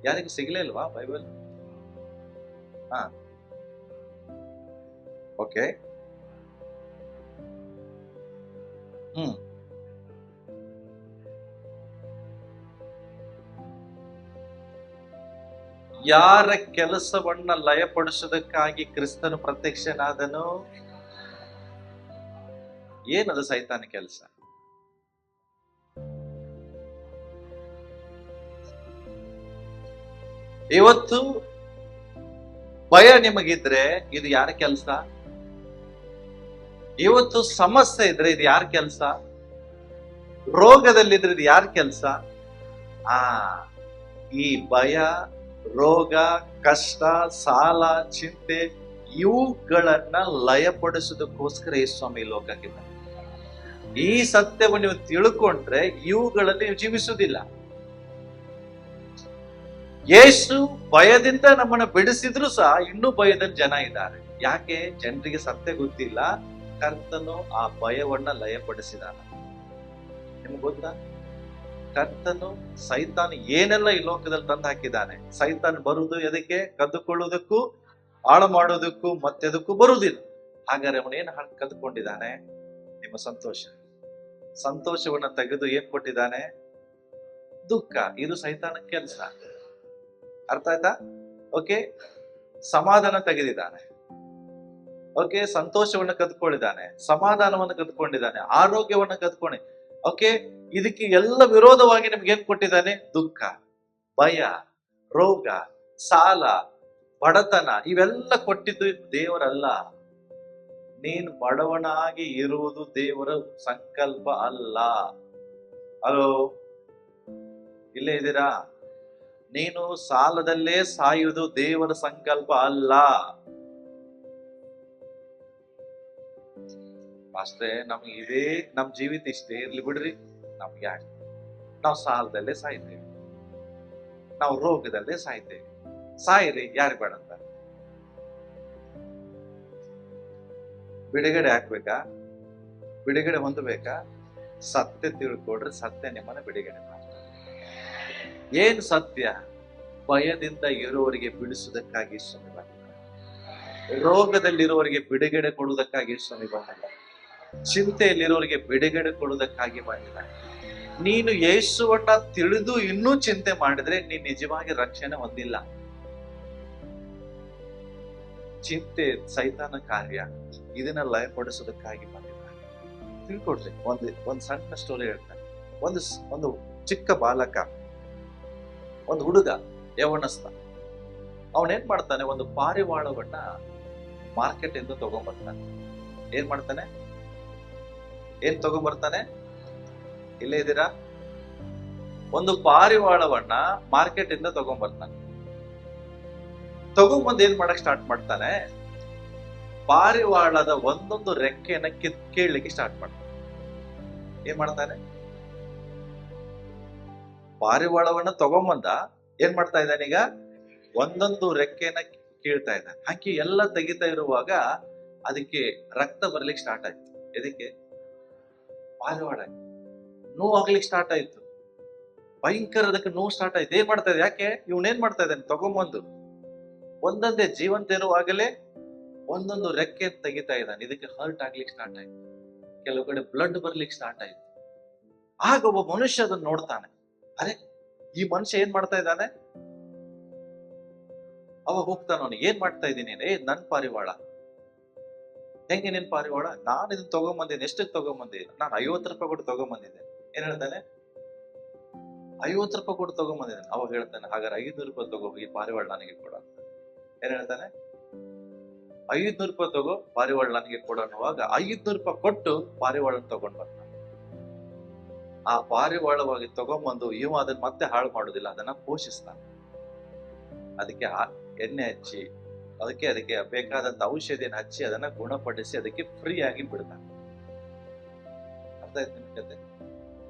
ಯಾರಿಗೂ ಸಿಗ್ಲೇ ಇಲ್ವಾ ಬೈಬಲ್? ಓಕೆ. ಯಾರ ಕೆಲಸವನ್ನ ಲಯಪಡಿಸೋದಕ್ಕಾಗಿ ಕ್ರಿಸ್ತನು ಪ್ರತ್ಯಕ್ಷನಾದನು? ಏನದು ಸೈತಾನ ಕೆಲಸ? ಇವತ್ತು ಭಯ ನಿಮಗಿದ್ರೆ ಇದು ಯಾರ ಕೆಲಸ? ಇವತ್ತು ಸಮಸ್ಯೆ ಇದ್ರೆ ಇದು ಯಾರ ಕೆಲಸ? ರೋಗದಲ್ಲಿದ್ರೆ ಇದು ಯಾರ ಕೆಲಸ? ಆ ಈ ಭಯ, ರೋಗ, ಕಷ್ಟ, ಸಾಲ, ಚಿಂತೆ ಇವುಗಳನ್ನ ಲಯಪಡಿಸೋದಕ್ಕೋಸ್ಕರ ಯೇಸು ಸ್ವಾಮಿ ಲೋಕಕ್ಕೆ ಬಂದ. ಈ ಸತ್ಯವನ್ನು ನೀವು ತಿಳ್ಕೊಂಡ್ರೆ ಇವುಗಳಲ್ಲಿ ನೀವು ಜೀವಿಸುವುದಿಲ್ಲ. ಯೇಸು ಭಯದಿಂದ ನಮ್ಮನ್ನ ಬಿಡಿಸಿದ್ರು ಸಹ ಇನ್ನೂ ಭಯದಲ್ಲಿ ಜನ ಇದ್ದಾರೆ. ಯಾಕೆ? ಜನರಿಗೆ ಸತ್ಯ ಗೊತ್ತಿಲ್ಲ. ಕರ್ತನು ಆ ಭಯವನ್ನ ಲಯಪಡಿಸಿದಾನ. ನಿಮ್ಗೆ ಗೊತ್ತಾ? ಕರ್ತನು ಸೈತಾನ್ ಏನೆಲ್ಲ ಈ ಲೋಕದಲ್ಲಿ ತಂದು ಹಾಕಿದ್ದಾನೆ. ಸೈತಾನ್ ಬರುವುದು ಎದಕ್ಕೆ? ಕದ್ದುಕೊಳ್ಳುವುದಕ್ಕೂ, ಹಾಳು ಮಾಡೋದಕ್ಕೂ, ಮತ್ತೆದಕ್ಕೂ ಬರುವುದಿಲ್ಲ. ಹಾಗಾದ್ರೆ ಅವನೇನು ಕದ್ದುಕೊಂಡಿದ್ದಾನೆ? ನಿಮ್ಮ ಸಂತೋಷವನ್ನ ತೆಗೆದು ಏನ್ ಕೊಟ್ಟಿದ್ದಾನೆ? ದುಃಖ. ಇದು ಸೈತಾನ ಕೆಲಸ. ಅರ್ಥ ಆಯ್ತಾ? ಓಕೆ, ಸಮಾಧಾನ ತೆಗೆದಿದ್ದಾನೆ. ಓಕೆ, ಸಂತೋಷವನ್ನು ಕದ್ಕೊಂಡಿದ್ದಾನೆ, ಸಮಾಧಾನವನ್ನು ಕದ್ಕೊಂಡಿದ್ದಾನೆ, ಆರೋಗ್ಯವನ್ನು ಕದ್ಕೊಂಡಿ. ಓಕೆ, ಇದಕ್ಕೆ ಎಲ್ಲ ವಿರೋಧವಾಗಿ ನಿಮ್ಗೆ ಏನ್ ಕೊಟ್ಟಿದ್ದಾನೆ? ದುಃಖ, ಭಯ, ರೋಗ, ಸಾಲ, ಬಡತನ ಇವೆಲ್ಲ ಕೊಟ್ಟಿದ್ದು ದೇವರಲ್ಲ. ನೀನ್ ಬಡವನಾಗಿ ಇರುವುದು ದೇವರ ಸಂಕಲ್ಪ ಅಲ್ಲ. ಅಲೋ, ಇಲ್ಲೇ ಇದ್ದೀರಾ? ನೀನು ಸಾಲದಲ್ಲೇ ಸಾಯುವುದು ದೇವರ ಸಂಕಲ್ಪ ಅಲ್ಲ. ಅಷ್ಟೇ, ನಮ್ಗೆ ಇದೇ ನಮ್ ಜೀವಿತ ಇಷ್ಟೇ ಇರ್ಲಿ ಬಿಡ್ರಿ, ನಮ್ಗೆ ಯಾಕೆ? ನಾವು ಸಾಲದಲ್ಲೇ ಸಾಯ್ತೇವೆ, ನಾವು ರೋಗದಲ್ಲೇ ಸಾಯ್ತೇವೆ. ಸಾಯಿರಿ, ಯಾರು ಬೇಡ ಅಂತ. ಬಿಡುಗಡೆ ಹಾಕ್ಬೇಕಾ? ಬಿಡುಗಡೆ ಹೊಂದಬೇಕಾ? ಸತ್ಯ ತಿಳ್ಕೊಡ್ರೆ ಸತ್ಯ ನಿಮ್ಮನ್ನ ಬಿಡುಗಡೆ ಮಾಡ್ತಾರೆ. ಏನ್ ಸತ್ಯ? ಭಯದಿಂದ ಇರುವವರಿಗೆ ಬಿಡಿಸುವುದಕ್ಕಾಗಿ ಸ್ವಾಮಿ ಬಂದಿದ್ದಾರೆ. ರೋಗದಲ್ಲಿರುವವರಿಗೆ ಬಿಡುಗಡೆ ಕೊಡುವುದಕ್ಕಾಗಿ ಸ್ವಾಮಿ ಬಂದಿದ್ದಾರೆ. ಚಿಂತೆಯಲ್ಲಿರುವವರಿಗೆ ಬಿಡುಗಡೆ ಕೊಡುವುದಕ್ಕಾಗಿ ಬಂದಿದ್ದಾರೆ. ನೀನು ಯೇಸುವನ್ನ ತಿಳಿದು ಇನ್ನೂ ಚಿಂತೆ ಮಾಡಿದ್ರೆ ನೀನ್ ನಿಜವಾಗಿ ರಕ್ಷಣೆ ಹೊಂದಿಲ್ಲ. ಚಿಂತೆ ಸೈತಾನ ಕಾರ್ಯ. ಇದನ್ನ ಲಯಪಡಿಸೋದಕ್ಕಾಗಿ ಬಂದಿದ್ದಾರೆ. ತಿಳ್ಕೊಡ್ರಿ. ಒಂದ್ ಸಣ್ಣ ಸ್ಟೋರಿ ಹೇಳ್ತಾನೆ. ಒಂದು ಚಿಕ್ಕ ಬಾಲಕ, ಒಂದು ಹುಡುಗ, ಯವನಸ್ಥ. ಅವನೇನ್ ಮಾಡ್ತಾನೆ? ಒಂದು ಪಾರಿವಾಳವನ್ನ ಮಾರ್ಕೆಟ್ ಇಂದ ತಗೊಂಡ್ಬರ್ತಾನೆ. ಏನ್ ಮಾಡ್ತಾನೆ? ಏನ್ ತಗೊಂಡ್ಬರ್ತಾನೆ? ಇಲ್ಲೇ ಇದ್ದೀರಾ? ಒಂದು ಪಾರಿವಾಳವನ್ನ ಮಾರ್ಕೆಟ್ ಇಂದ ತಗೊಂಡ್ಬರ್ತಾನೆ. ತಗೊಂಡ್ಬಂದು ಏನ್ ಮಾಡಕ್ ಸ್ಟಾರ್ಟ್ ಮಾಡ್ತಾನೆ? ಪಾರಿವಾಳದ ಒಂದೊಂದು ರೆಕ್ಕೆಯನ್ನ ಕೇಳಲಿಕ್ಕೆ ಸ್ಟಾರ್ಟ್ ಮಾಡ್ತಾನೆ. ಏನ್ ಮಾಡ್ತಾನೆ? ಪಾರಿವಾಳವನ್ನ ತಗೊಂಬಂದ ಏನ್ ಮಾಡ್ತಾ ಇದ್ದಾನೆ? ಈಗ ಒಂದೊಂದು ರೆಕ್ಕೆಯನ್ನ ಕೀಳ್ತಾ ಇದ್ದಾನೆ. ಹಾಕಿ ಎಲ್ಲ ತೆಗಿತಾ ಇರುವಾಗ ಅದಕ್ಕೆ ರಕ್ತ ಬರ್ಲಿಕ್ಕೆ ಸ್ಟಾರ್ಟ್ ಆಯ್ತು. ಎದಕ್ಕೆ? ಪಾರಿವಾಳ ನೋವು ಆಗ್ಲಿಕ್ಕೆ ಸ್ಟಾರ್ಟ್ ಆಯ್ತು. ಭಯಂಕರ ಅದಕ್ಕೆ ನೋವು ಸ್ಟಾರ್ಟ್ ಆಯ್ತು. ಏನ್ ಮಾಡ್ತಾ ಇದೆ? ಯಾಕೆ? ಇವನೇನ್ ಮಾಡ್ತಾ ಇದ್ದಾನೆ? ತಗೊಂಬಂದು ಒಂದೊಂದೇ ಜೀವಂತ ಇರುವಾಗಲೇ ಒಂದೊಂದು ರೆಕ್ಕೆ ತೆಗಿತಾ ಇದ್ದಾನೆ. ಇದಕ್ಕೆ ಹರ್ಟ್ ಆಗ್ಲಿಕ್ಕೆ ಸ್ಟಾರ್ಟ್ ಆಯ್ತು. ಕೆಲವು ಕಡೆ ಬ್ಲಡ್ ಬರ್ಲಿಕ್ಕೆ ಸ್ಟಾರ್ಟ್ ಆಯ್ತು. ಆಗ ಒಬ್ಬ ಮನುಷ್ಯ ಅದನ್ನ ನೋಡ್ತಾನೆ. ಅರೆ, ಈ ಮನುಷ್ಯ ಏನ್ ಮಾಡ್ತಾ ಇದ್ದಾನೆ? ಅವಾಗ ಹೋಗ್ತಾನ ಅವನಿಗೆ. ಏನ್ ಮಾಡ್ತಾ ಇದ್ದೀನಿ? ನನ್ ಪಾರಿವಾಳ. ಹೆಂಗೆ ನಿನ್ ಪಾರಿವಾಳ? ನಾನು ಇದನ್ನ ತಗೊಂಬಂದಿದ್ದೀನಿ. ಎಷ್ಟಕ್ಕೆ ತಗೊಂಬಂದಿದ್ದೀನಿ? ನಾನು 50 ರೂಪಾಯಿ ಕೊಟ್ಟು ತಗೊಂಬಂದಿದ್ದೆ. ಏನ್ ಹೇಳ್ತಾನೆ? 50 ರೂಪಾಯಿ ಕೊಟ್ಟು ತಗೊಂಬಂದಿದ್ದಾನೆ. ಅವಾಗ ಹೇಳ್ತಾನೆ, ಹಾಗಾದ್ರೆ 500 ರೂಪಾಯಿ ತಗೋ, ಈ ಪಾರಿವಾಳ ನನಗೆ ಕೊಡ. ಏನ್ ಹೇಳ್ತಾನೆ? 500 ರೂಪಾಯಿ ತಗೋ, ಪಾರಿವಾಳ ನನಗೆ ಕೊಡ ಅನ್ನುವಾಗ 500 ರೂಪಾಯಿ ಕೊಟ್ಟು ಪಾರಿವಾಳನ ತಗೊಂಡ್ ಬರ್ತಾನೆ. ಆ ಪಾರಿವಾಳವಾಗಿ ತಗೊಂಬಂದು ಇವ ಅದನ್ನ ಮತ್ತೆ ಹಾಳು ಮಾಡುದಿಲ್ಲ, ಅದನ್ನ ಪೋಷಿಸ್ತಾನೆ. ಅದಕ್ಕೆ ಎಣ್ಣೆ ಹಚ್ಚಿ, ಅದಕ್ಕೆ ಬೇಕಾದಂತ ಔಷಧಿಯನ್ನು ಹಚ್ಚಿ ಅದನ್ನ ಗುಣಪಡಿಸಿ ಅದಕ್ಕೆ ಫ್ರೀ ಆಗಿ ಬಿಡ್ತಾನೆ. ಅರ್ಥ ಆಯ್ತು ನಿಮ್ ಕತೆ?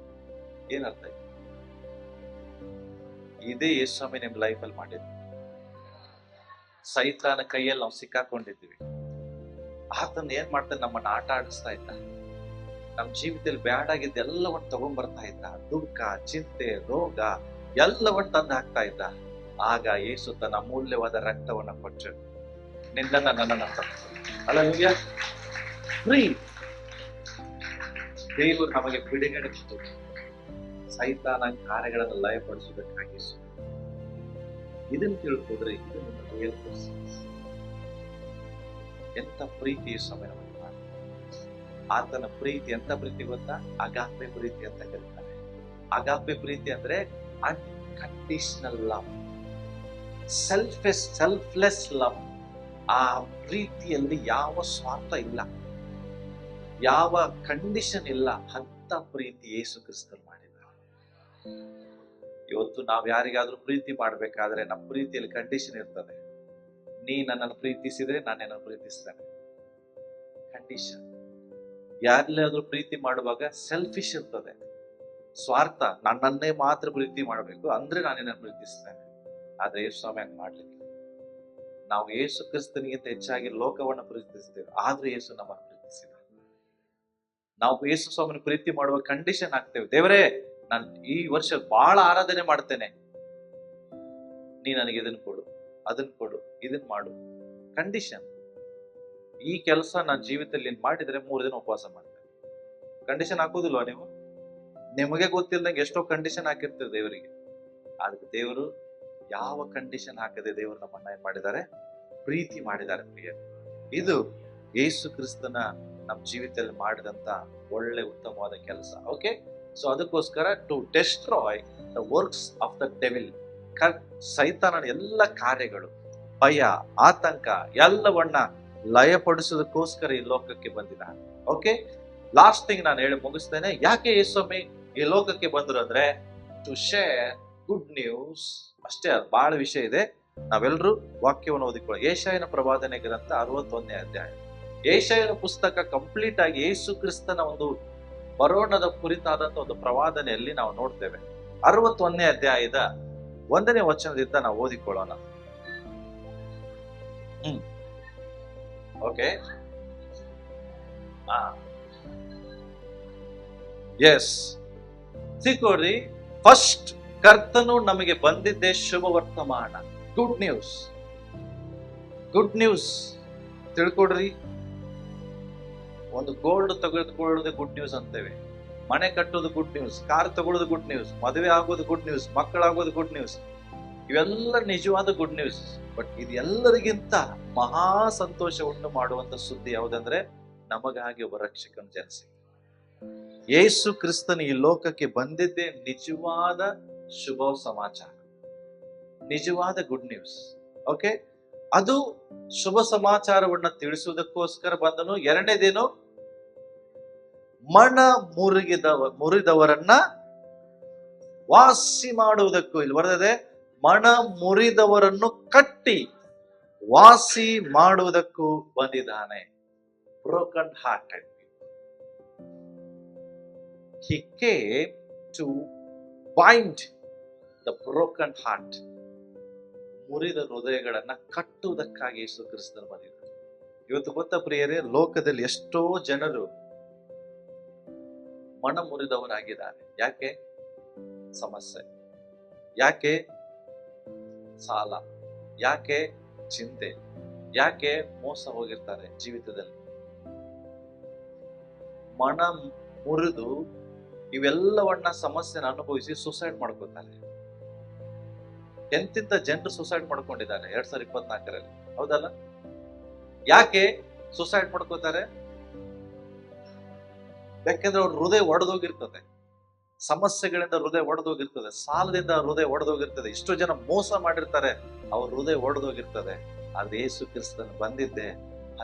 ಏನ್ ಅರ್ಥ ಆಯ್ತು? ಇದೇ ಯೇಸು ಸ್ವಾಮಿ ನಿಮ್ ಲೈಫ್ ಅಲ್ಲಿ ಮಾಡಿದ್ವಿ. ಸೈತಾನ ಕೈಯಲ್ಲಿ ನಾವು ಸಿಕ್ಕಾಕೊಂಡಿದ್ವಿ. ಆತನ ಏನ್ ಮಾಡ್ತಾನೆ? ನಮ್ಮನ್ನ ಆಟ ಆಡಿಸ್ತಾ ಇದ್ದ. ನಮ್ ಜೀವಿತದಲ್ಲಿ ಬ್ಯಾಡ್ ಆಗಿದ್ದ ಎಲ್ಲವನ್ನ ತಗೊಂಡ್ ಬರ್ತಾ ಇದ್ದ. ದುಃಖ, ಚಿಂತೆ, ರೋಗ ಎಲ್ಲವನ್ನ ತಂದು ಹಾಕ್ತಾ ಇದ್ದ. ಆಗ ಯೇಸು ತನ್ನ ಅಮೂಲ್ಯವಾದ ರಕ್ತವನ್ನ ಕೊಟ್ಟು ನಿನ್ನನ್ನ ನನ್ನನ್ನ ಅಲ್ಲೂಯ್ಯ ಫ್ರೀ. ದೇವರು ನಮಗೆ ಬಿಡುಗಡೆ ಕೊಟ್ಟು ಸೈತಾನ ಕಾರ್ಯಗಳನ್ನು ಲಯಪಡಿಸುವುದಕ್ಕಾಗಿ ಇದನ್ನು ತಿಳ್ಕೊಂಡ್ರೆ ಇದು ಎಂತ ಪ್ರೀತಿ ಸಮಯ. ಆತನ ಪ್ರೀತಿ ಎಂತ ಪ್ರೀತಿ ಗೊತ್ತಾ? ಅಗಾಪೆ ಪ್ರೀತಿ ಅಂತ ಕರೀತಾರೆ. ಅಗಾಪೆ ಪ್ರೀತಿ ಅಂದ್ರೆ ಅನ್ಕಂಡೀಷನಲ್ ಲವ್, ಸೆಲ್ಫ್ಲೆಸ್ ಲವ್. ಆ ಪ್ರೀತಿಯಲ್ಲಿ ಯಾವ ಸ್ವಾರ್ಥ ಇಲ್ಲ, ಯಾವ ಕಂಡೀಷನ್ ಇಲ್ಲ. ಅಂತ ಪ್ರೀತಿ ಯೇಸು ಕ್ರಿಸ್ತರು ಮಾಡಿದ್ದಾರೆ. ಇವತ್ತು ನಾವ್ ಯಾರಿಗಾದ್ರೂ ಪ್ರೀತಿ ಮಾಡ್ಬೇಕಾದ್ರೆ ನಮ್ಮ ಪ್ರೀತಿಯಲ್ಲಿ ಕಂಡೀಷನ್ ಇರ್ತದೆ. ನೀ ನನ್ನನ್ನು ಪ್ರೀತಿಸಿದ್ರೆ ನಾನು ನಿನ್ನನ್ನು ಪ್ರೀತಿಸ್ತೇನೆ, ಕಂಡೀಷನ್. ಯಾರಿಗಾದ್ರೂ ಪ್ರೀತಿ ಮಾಡುವಾಗ ಸೆಲ್ಫಿಶ್ ಇರ್ತದೆ, ಸ್ವಾರ್ಥ. ನನ್ನನ್ನೇ ಮಾತ್ರ ಪ್ರೀತಿ ಮಾಡಬೇಕು ಅಂದ್ರೆ ನಾನು ನಿನ್ನನ್ನು ಪ್ರೀತಿಸ್ತೇನೆ. ಆದ್ರೆ ಯೇಸು ಸ್ವಾಮಿ ಹಂಗೆ ಮಾಡ್ಲಿಕ್ಕೆ. ನಾವು ಯೇಸು ಕ್ರಿಸ್ತನಿಗಿಂತ ಹೆಚ್ಚಾಗಿ ಲೋಕವನ್ನು ಪ್ರೀತಿಸ್ತೇವೆ, ಆದ್ರೂ ಯೇಸು ನಮ್ಮನ್ನು ಪ್ರೀತಿಸಿದ. ನಾವು ಯೇಸು ಸ್ವಾಮಿನ ಪ್ರೀತಿ ಮಾಡುವ ಕಂಡೀಷನ್ ಆಗ್ತೇವೆ. ದೇವರೇ, ನಾನು ಈ ವರ್ಷ ಬಹಳ ಆರಾಧನೆ ಮಾಡ್ತೇನೆ, ನೀ ನನಗೆ ಇದನ್ನು ಕೊಡು, ಅದನ್ನ ಕೊಡು, ಇದನ್ ಮಾಡು. ಕಂಡೀಷನ್. ಈ ಕೆಲಸ ನನ್ನ ಜೀವಿತದಲ್ಲಿ ಮಾಡಿದ್ರೆ 3 ದಿನ ಉಪವಾಸ ಮಾಡ್ತೇನೆ. ಕಂಡೀಷನ್ ಹಾಕೋದಿಲ್ವಾ ನೀವು? ನಿಮಗೆ ಗೊತ್ತಿಲ್ಲದಂಗೆ ಎಷ್ಟೋ ಕಂಡೀಷನ್ ಹಾಕಿರ್ತೀರಿ ದೇವರಿಗೆ. ಆದ್ರೆ ದೇವರು ಯಾವ ಕಂಡೀಷನ್ ಹಾಕದೆ ದೇವರು ನಮ್ಮನ್ನ ಏನ್ ಮಾಡಿದ್ದಾರೆ? ಪ್ರೀತಿ ಮಾಡಿದ್ದಾರೆ. ಪ್ರಿಯ, ಇದು ಯೇಸು ಕ್ರಿಸ್ತನ ನಮ್ಮ ಜೀವಿತದಲ್ಲಿ ಮಾಡಿದಂತ ಒಳ್ಳೆ ಉತ್ತಮವಾದ ಕೆಲಸ. ಓಕೆ, ಸೊ ಅದಕ್ಕೋಸ್ಕರ to destroy the works of the devil, ಸೈತಾನನ ಎಲ್ಲ ಕಾರ್ಯಗಳು, ಭಯ, ಆತಂಕ ಎಲ್ಲವನ್ನ ಲಯಪಡಿಸೋದಕ್ಕೋಸ್ಕರ ಈ ಲೋಕಕ್ಕೆ ಬಂದಿದ್ದಾನೆ. ಓಕೆ, ಲಾಸ್ಟ್ ಥಿಂಗ್ ನಾನು ಹೇಳಿ ಮುಗಿಸ್ತೇನೆ. ಯಾಕೆ ಯೇಸುಸ್ವಾಮಿ ಈ ಲೋಕಕ್ಕೆ ಬಂದ್ರು ಅಂದ್ರೆ ಟು ಶೇರ್ ಗುಡ್ ನ್ಯೂಸ್. ಅಷ್ಟೇ, ಅದು ಬಹಳ ವಿಷಯ ಇದೆ. ನಾವೆಲ್ಲರೂ ವಾಕ್ಯವನ್ನು ಓದಿಕೊಳ್ಳಿ. ಯೆಶಾಯನ ಪ್ರವಾದನೆ ಗ್ರಂಥ 61ನೇ ಅಧ್ಯಾಯ. ಯೆಶಾಯನ ಪುಸ್ತಕ ಕಂಪ್ಲೀಟ್ ಆಗಿ ಯೇಸು ಕ್ರಿಸ್ತನ ಒಂದು ಬರೋಣದ ಕುರಿತಾದಂತ ಒಂದು ಪ್ರವಾದನೆಯಲ್ಲಿ ನಾವು ನೋಡ್ತೇವೆ. 61ನೇ ಅಧ್ಯಾಯದ 1ನೇ ವಚನದಿಂದ ನಾವು ಓದಿಕೊಳ್ಳೋಣ. ಓಕೆ, ಎಸ್, ಸಿಕ್ಕೋರಿ. ಫಸ್ಟ್, ಕರ್ತನು ನಮಗೆ ಬಂದಿದ್ದೇ ಶುಭ ವರ್ತಮಾನ, ಗುಡ್ ನ್ಯೂಸ್. ಗುಡ್ ನ್ಯೂಸ್ ತಿಳ್ಕೊಡ್ರಿ. ಒಂದು ಗೋಲ್ಡ್ ತೆಗೆದುಕೊಳ್ಳೋದು ಗುಡ್ ನ್ಯೂಸ್ ಅಂತೇವೆ, ಮನೆ ಕಟ್ಟೋದು ಗುಡ್ ನ್ಯೂಸ್, ಕಾರ್ ತಗೊಳ್ಳೋದು ಗುಡ್ ನ್ಯೂಸ್, ಮದುವೆ ಆಗೋದು ಗುಡ್ ನ್ಯೂಸ್, ಮಕ್ಕಳಾಗೋದು ಗುಡ್ ನ್ಯೂಸ್. ಇವೆಲ್ಲ ನಿಜವಾದ ಗುಡ್ ನ್ಯೂಸ್. ಬಟ್ ಇದೆಲ್ಲರಿಗಿಂತ ಮಹಾ ಸಂತೋಷ ಉಂಟು ಮಾಡುವಂತ ಸುದ್ದಿ ಯಾವುದಂದ್ರೆ, ನಮಗಾಗಿ ಒಬ್ಬ ರಕ್ಷಕನ ಜನಿಸಿ. ಯೇಸು ಕ್ರಿಸ್ತನ ಈ ಲೋಕಕ್ಕೆ ಬಂದಿದ್ದೇ ನಿಜವಾದ ಶುಭ ಸಮಾಚಾರ, ನಿಜವಾದ ಗುಡ್ ನ್ಯೂಸ್. ಓಕೆ, ಅದು ಶುಭ ಸಮಾಚಾರವನ್ನ ತಿಳಿಸುವುದಕ್ಕೋಸ್ಕರ ಬಂದನು. ಎರಡನೇದೇನು? ಮನ ಮುರಿದವರನ್ನ ವಾಸಿ ಮಾಡುವುದಕ್ಕೂ. ಇಲ್ಲಿ ಬರ್ತದೆ, ಮನ ಮುರಿದವರನ್ನು ಕಟ್ಟಿ ವಾಸಿ ಮಾಡುವುದಕ್ಕೂ ಬಂದಿದ್ದಾನೆ. Broken hearted. He came to bind the broken heart. ಮುರಿದ ಹೃದಯಗಳನ್ನ ಕಟ್ಟುವುದಕ್ಕಾಗಿ ಯೇಸು ಕ್ರಿಸ್ತನು ಬಂದಿದ್ದರು. ಇವತ್ತು ಗೊತ್ತಾ ಪ್ರಿಯರೇ, ಲೋಕದಲ್ಲಿ ಎಷ್ಟೋ ಜನರು ಮನ ಮುರಿದವರಾಗಿದ್ದಾರೆ. ಯಾಕೆ? ಸಮಸ್ಯೆ. ಯಾಕೆ? ಸಾಲ. ಯಾಕೆ? ಚಿಂತೆ. ಯಾಕೆ? ಮೋಸ ಹೋಗಿರ್ತಾರೆ ಜೀವಿತದಲ್ಲಿ. ಮನ ಮುರಿದು ಇವೆಲ್ಲವನ್ನ ಸಮಸ್ಯೆನ ಅನುಭವಿಸಿ ಸುಸೈಡ್ ಮಾಡ್ಕೋತಾರೆ. ಎಂತಿಂತ ಜನರು ಸುಸೈಡ್ ಮಾಡ್ಕೊಂಡಿದ್ದಾರೆ 2024ರಲ್ಲಿ, ಹೌದಲ್ಲ? ಯಾಕೆ ಸುಸೈಡ್ ಮಾಡ್ಕೋತಾರೆ? ಯಾಕೆಂದ್ರೆ ಅವ್ರ ಹೃದಯ ಒಡೆದೋಗಿರ್ತದೆ, ಸಮಸ್ಯೆಗಳಿಂದ ಹೃದಯ ಒಡೆದೋಗಿರ್ತದೆ, ಸಾಲದಿಂದ ಹೃದಯ ಒಡೆದೋಗಿರ್ತದೆ, ಇಷ್ಟು ಜನ ಮೋಸ ಮಾಡಿರ್ತಾರೆ, ಅವ್ರ ಹೃದಯ ಒಡೆದೋಗಿರ್ತದೆ. ಆದ್ರೆ ಯೇಸು ಕ್ರಿಸ್ತನು ಬಂದಿದ್ದೆ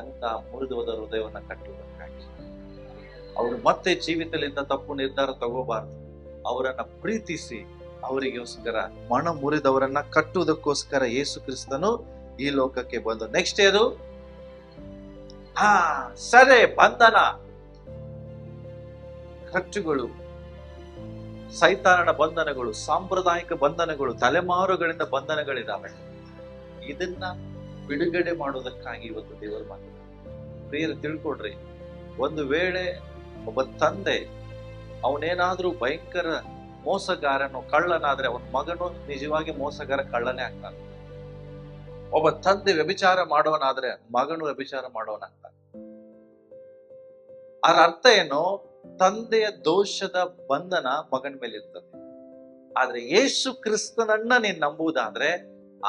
ಅಂತ ಮುರಿದೋದ ಹೃದಯವನ್ನ ಕಟ್ಟುವುದಕ್ಕಾಗಿ. ಅವರು ಮತ್ತೆ ಜೀವಿತದಿಂದ ತಪ್ಪು ನಿರ್ಧಾರ ತಗೋಬಾರ್ದು. ಅವರನ್ನ ಪ್ರೀತಿಸಿ ಅವರಿಗೋಸ್ಕರ ಮನ ಮುರಿದವರನ್ನ ಕಟ್ಟುವುದಕ್ಕೋಸ್ಕರ ಯೇಸು ಕ್ರಿಸ್ತನು ಈ ಲೋಕಕ್ಕೆ ಬಂದು. ನೆಕ್ಸ್ಟ್ ಏನು? ಸರಿ, ಬಂಧನ, ಖರ್ಚುಗಳು, ಸೈತಾನನ ಬಂಧನಗಳು, ಸಾಂಪ್ರದಾಯಿಕ ಬಂಧನಗಳು, ತಲೆಮಾರುಗಳಿಂದ ಬಂಧನಗಳಿದ್ದಾವೆ. ಇದನ್ನ ಬಿಡುಗಡೆ ಮಾಡುವುದಕ್ಕಾಗಿ ಇವತ್ತು ದೇವರು ಬಂದಿದ್ದಾರೆ. ಪ್ರಿಯರು ತಿಳ್ಕೊಡ್ರಿ, ಒಂದು ವೇಳೆ ಒಬ್ಬ ತಂದೆ ಅವನೇನಾದ್ರೂ ಭಯಂಕರ ಮೋಸಗಾರನು, ಕಳ್ಳನಾದ್ರೆ ಅವನ ಮಗನು ನಿಜವಾಗಿ ಮೋಸಗಾರ, ಕಳ್ಳನೇ ಆಗ್ತಾನೆ. ಒಬ್ಬ ತಂದೆ ವ್ಯಭಿಚಾರ ಮಾಡೋನಾದ್ರೆ ಮಗನು ವ್ಯಭಿಚಾರ ಮಾಡೋನಾಗ್ತಾನೆ. ಅದರ ಅರ್ಥ ಏನು? ತಂದೆಯ ದೋಷದ ಬಂಧನ ಮಗನ ಮೇಲೆ ಇರ್ತದೆ. ಆದ್ರೆ ಯೇಸು ಕ್ರಿಸ್ತನನ್ನ ನೀನ್ ನಂಬುವುದಾದ್ರೆ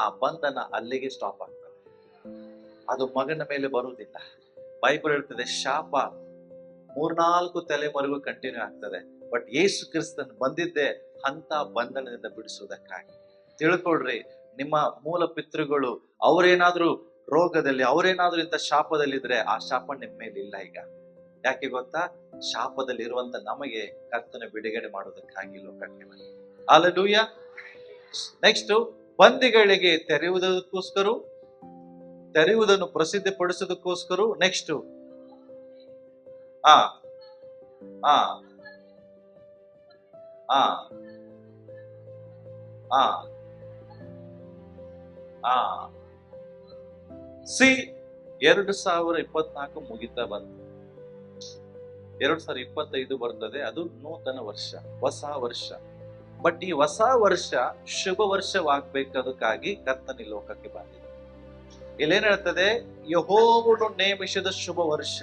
ಆ ಬಂಧನ ಅಲ್ಲಿಗೆ ಸ್ಟಾಪ್ ಆಗ್ತದೆ, ಅದು ಮಗನ ಮೇಲೆ ಬರುವುದಿಲ್ಲ. ಬೈಬಲ್ ಹೇಳ್ತದೆ, ಶಾಪ 3-4 ತಲೆವರೆಗೂ ಕಂಟಿನ್ಯೂ ಆಗ್ತದೆ. ಬಟ್ ಯೇಸು ಕ್ರಿಸ್ತನ್ ಬಂದಿದ್ದೆ ಅಂತ ಬಂಧನದಿಂದ ಬಿಡಿಸುವುದಕ್ಕಾಗಿ. ತಿಳ್ಕೊಳ್ರಿ, ನಿಮ್ಮ ಮೂಲ ಪಿತೃಗಳು ಅವರೇನಾದ್ರೂ ರೋಗದಲ್ಲಿ, ಅವರೇನಾದ್ರೂ ಇಂಥ ಶಾಪದಲ್ಲಿದ್ರೆ ಆ ಶಾಪ ನಿಮ್ಮ ಮೇಲೆ ಇಲ್ಲ ಈಗ. ಯಾಕೆ ಗೊತ್ತಾ? ಶಾಪದಲ್ಲಿ ಇರುವಂತ ನಮಗೆ ಕರ್ತನ ಬಿಡುಗಡೆ ಮಾಡೋದಕ್ಕಾಗಿ ಲೋಕಕ್ಕೆ ಬಂದ. ಹಲ್ಲೆಲೂಯಾ. ನೆಕ್ಸ್ಟ್, ಬಂದಿಗಳಿಗೆ ತೆರೆಯುವುದನ್ನು ಪ್ರಸಿದ್ಧಪಡಿಸೋದಕ್ಕೋಸ್ಕರ. ನೆಕ್ಸ್ಟ್ ಆ ಆ ಆ ಆ ಆ ಸಿ 2024 ಮುಗಿತಾ ಬಂತು. 2025 ಬರ್ತದೆ. ಅದು ನೂತನ ವರ್ಷ, ಹೊಸ ವರ್ಷ. ಬಟ್ ಈ ಹೊಸ ವರ್ಷ ಶುಭ ವರ್ಷವಾಗಬೇಕಾದಕ್ಕಾಗಿ ಕರ್ತನ ಲೋಕಕ್ಕೆ ಬಂದಿದೆ. ಇಲ್ಲೇನ್ ಹೇಳ್ತದೆ? ಯೆಹೋವನು ನೇಮಿಸಿದ ಶುಭ ವರ್ಷ.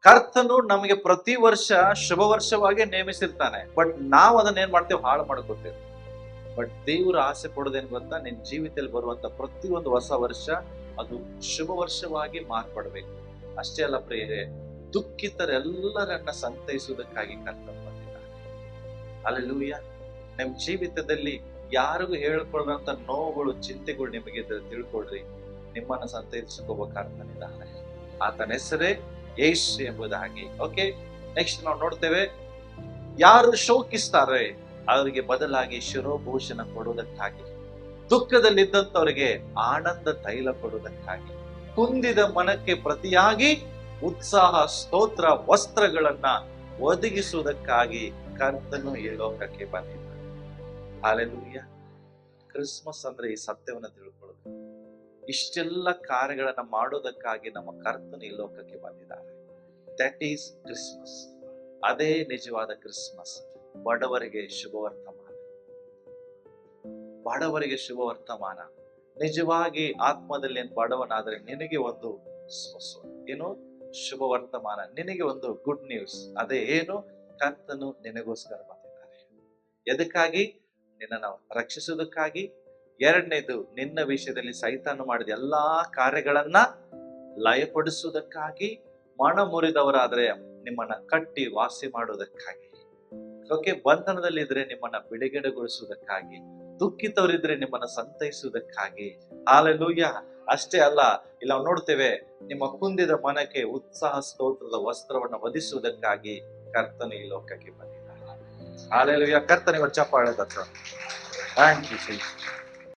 ಕರ್ತನು ನಮಗೆ ಪ್ರತಿ ವರ್ಷ ಶುಭ ವರ್ಷವಾಗಿ ನೇಮಿಸಿರ್ತಾನೆ. ಬಟ್ ನಾವು ಅದನ್ನ ಏನ್ ಮಾಡ್ತೇವೆ? ಹಾಳು ಮಾಡ್ಕೊತೇವೆ. ಬಟ್ ದೇವರು ಆಸೆ ಪಡೋದೇನ್ ಗೊತ್ತಾ? ನಿನ್ ಜೀವಿತದಲ್ಲಿ ಬರುವಂತ ಪ್ರತಿಯೊಂದು ಹೊಸ ವರ್ಷ ಅದು ಶುಭ ವರ್ಷವಾಗಿ ಮಾರ್ಪಡ್ಬೇಕು. ಅಷ್ಟೇ ಅಲ್ಲ ಪ್ರಿಯರೇ, ದುಃಖಿತರೆಲ್ಲರನ್ನ ಸಂತೈಸುವುದಕ್ಕಾಗಿ ಕರ್ತನು ಬಂದಿದ್ದಾನೆ. ಹಲ್ಲೆಲೂಯಾ. ನಿಮ್ ಜೀವಿತದಲ್ಲಿ ಯಾರಿಗೂ ಹೇಳ್ಕೊಳ್ಳುವಂತ ನೋವುಗಳು, ಚಿಂತೆಗಳು ನಿಮಗಿದ್ರೆ ತಿಳ್ಕೊಳ್ರಿ, ನಿಮ್ಮನ್ನ ಸಂತೈಸಿಸುವ ಕರ್ತನಿದ್ದಾನೆ. ಆತನ ಹೆಸರೇ ಯೇಸು ಎಂಬುದಾಗಿ. ಓಕೆ, ನೆಕ್ಸ್ಟ್ ನಾವು ನೋಡ್ತೇವೆ, ಯಾರು ಶೋಕಿಸ್ತಾರೆ ಅವರಿಗೆ ಬದಲಾಗಿ ಶಿರೋಭೂಷಣ ಕೊಡುವುದಕ್ಕಾಗಿ, ದುಃಖದಲ್ಲಿದ್ದಂಥವರಿಗೆ ಆನಂದ ತೈಲ ಕೊಡುವುದಕ್ಕಾಗಿ, ಕುಂದಿದ ಮನಕ್ಕೆ ಪ್ರತಿಯಾಗಿ ಉತ್ಸಾಹ ಸ್ತೋತ್ರ ವಸ್ತ್ರಗಳನ್ನ ಒದಗಿಸುವುದಕ್ಕಾಗಿ ಕರ್ತನು ಈ ಲೋಕಕ್ಕೆ ಬಂದಿದ್ದಾನೆ. ಹಲ್ಲೆಲೂಯಾ. ಕ್ರಿಸ್ಮಸ್ ಅಂದ್ರೆ ಈ ಸತ್ಯವನ್ನ ತಿಳ್ಕೊಳ್ಳೋದು. ಇಷ್ಟೆಲ್ಲ ಕಾರ್ಯಗಳನ್ನ ಮಾಡೋದಕ್ಕಾಗಿ ನಮ್ಮ ಕರ್ತನು ಈ ಲೋಕಕ್ಕೆ ಬಂದಿದ್ದಾರೆ. That is Christmas. ಅದೇ ನಿಜವಾದ ಕ್ರಿಸ್ಮಸ್. ಬಡವರಿಗೆ ಶುಭ ವರ್ತಮಾನ, ಬಡವರಿಗೆ ಶುಭ ವರ್ತಮಾನ. ನಿಜವಾಗಿ ಆತ್ಮದಲ್ಲಿ ಬಡವನಾದ್ರೆ ನಿನಗೆ ಒಂದು ಏನು ಶುಭ ವರ್ತಮಾನ, ನಿನಗೆ ಒಂದು ಗುಡ್ ನ್ಯೂಸ್. ಅದೇ ಏನು? ಕರ್ತನು ನಿನಗೋಸ್ಕರ ಬಂದಿದ್ದಾರೆ. ಎದಕ್ಕಾಗಿ? ನಿನ್ನನ್ನು ರಕ್ಷಿಸುವುದಕ್ಕಾಗಿ. ಎರಡನೇದು, ನಿನ್ನ ವಿಷಯದಲ್ಲಿ ಸೈತಾನ ಮಾಡಿದ ಎಲ್ಲಾ ಕಾರ್ಯಗಳನ್ನ ಲಯಪಡಿಸುವುದಕ್ಕಾಗಿ. ಮನ ಮುರಿದವರಾದ್ರೆ ನಿಮ್ಮನ್ನ ಕಟ್ಟಿ ವಾಸಿ ಮಾಡುವುದಕ್ಕಾಗಿ. ಓಕೆ, ಬಂಧನದಲ್ಲಿದ್ರೆ ನಿಮ್ಮನ್ನ ಬಿಡುಗಡೆಗೊಳಿಸುವುದಕ್ಕಾಗಿ. ದುಃಖಿತವರಿದ್ರೆ ನಿಮ್ಮನ್ನ ಸಂತೈಸುವುದಕ್ಕಾಗಿ. ಹಲ್ಲೆಲೂಯಾ. ಅಷ್ಟೇ ಅಲ್ಲ, ಇಲ್ಲಿ ನಾವು ನೋಡ್ತೇವೆ, ನಿಮ್ಮ ಕುಂದಿದ ಮನಕ್ಕೆ ಉತ್ಸಾಹ ಸ್ತೋತ್ರದ ವಸ್ತ್ರವನ್ನು ವಧಿಸುವುದಕ್ಕಾಗಿ ಕರ್ತನು ಈ ಲೋಕಕ್ಕೆ ಬಂದಿದ್ದಾನೆ. ಹಲ್ಲೆಲೂಯಾ. ಕರ್ತನಿಗೆ ಚಪ್ಪಾಳೆ ತಟ್ಟ. Thank you.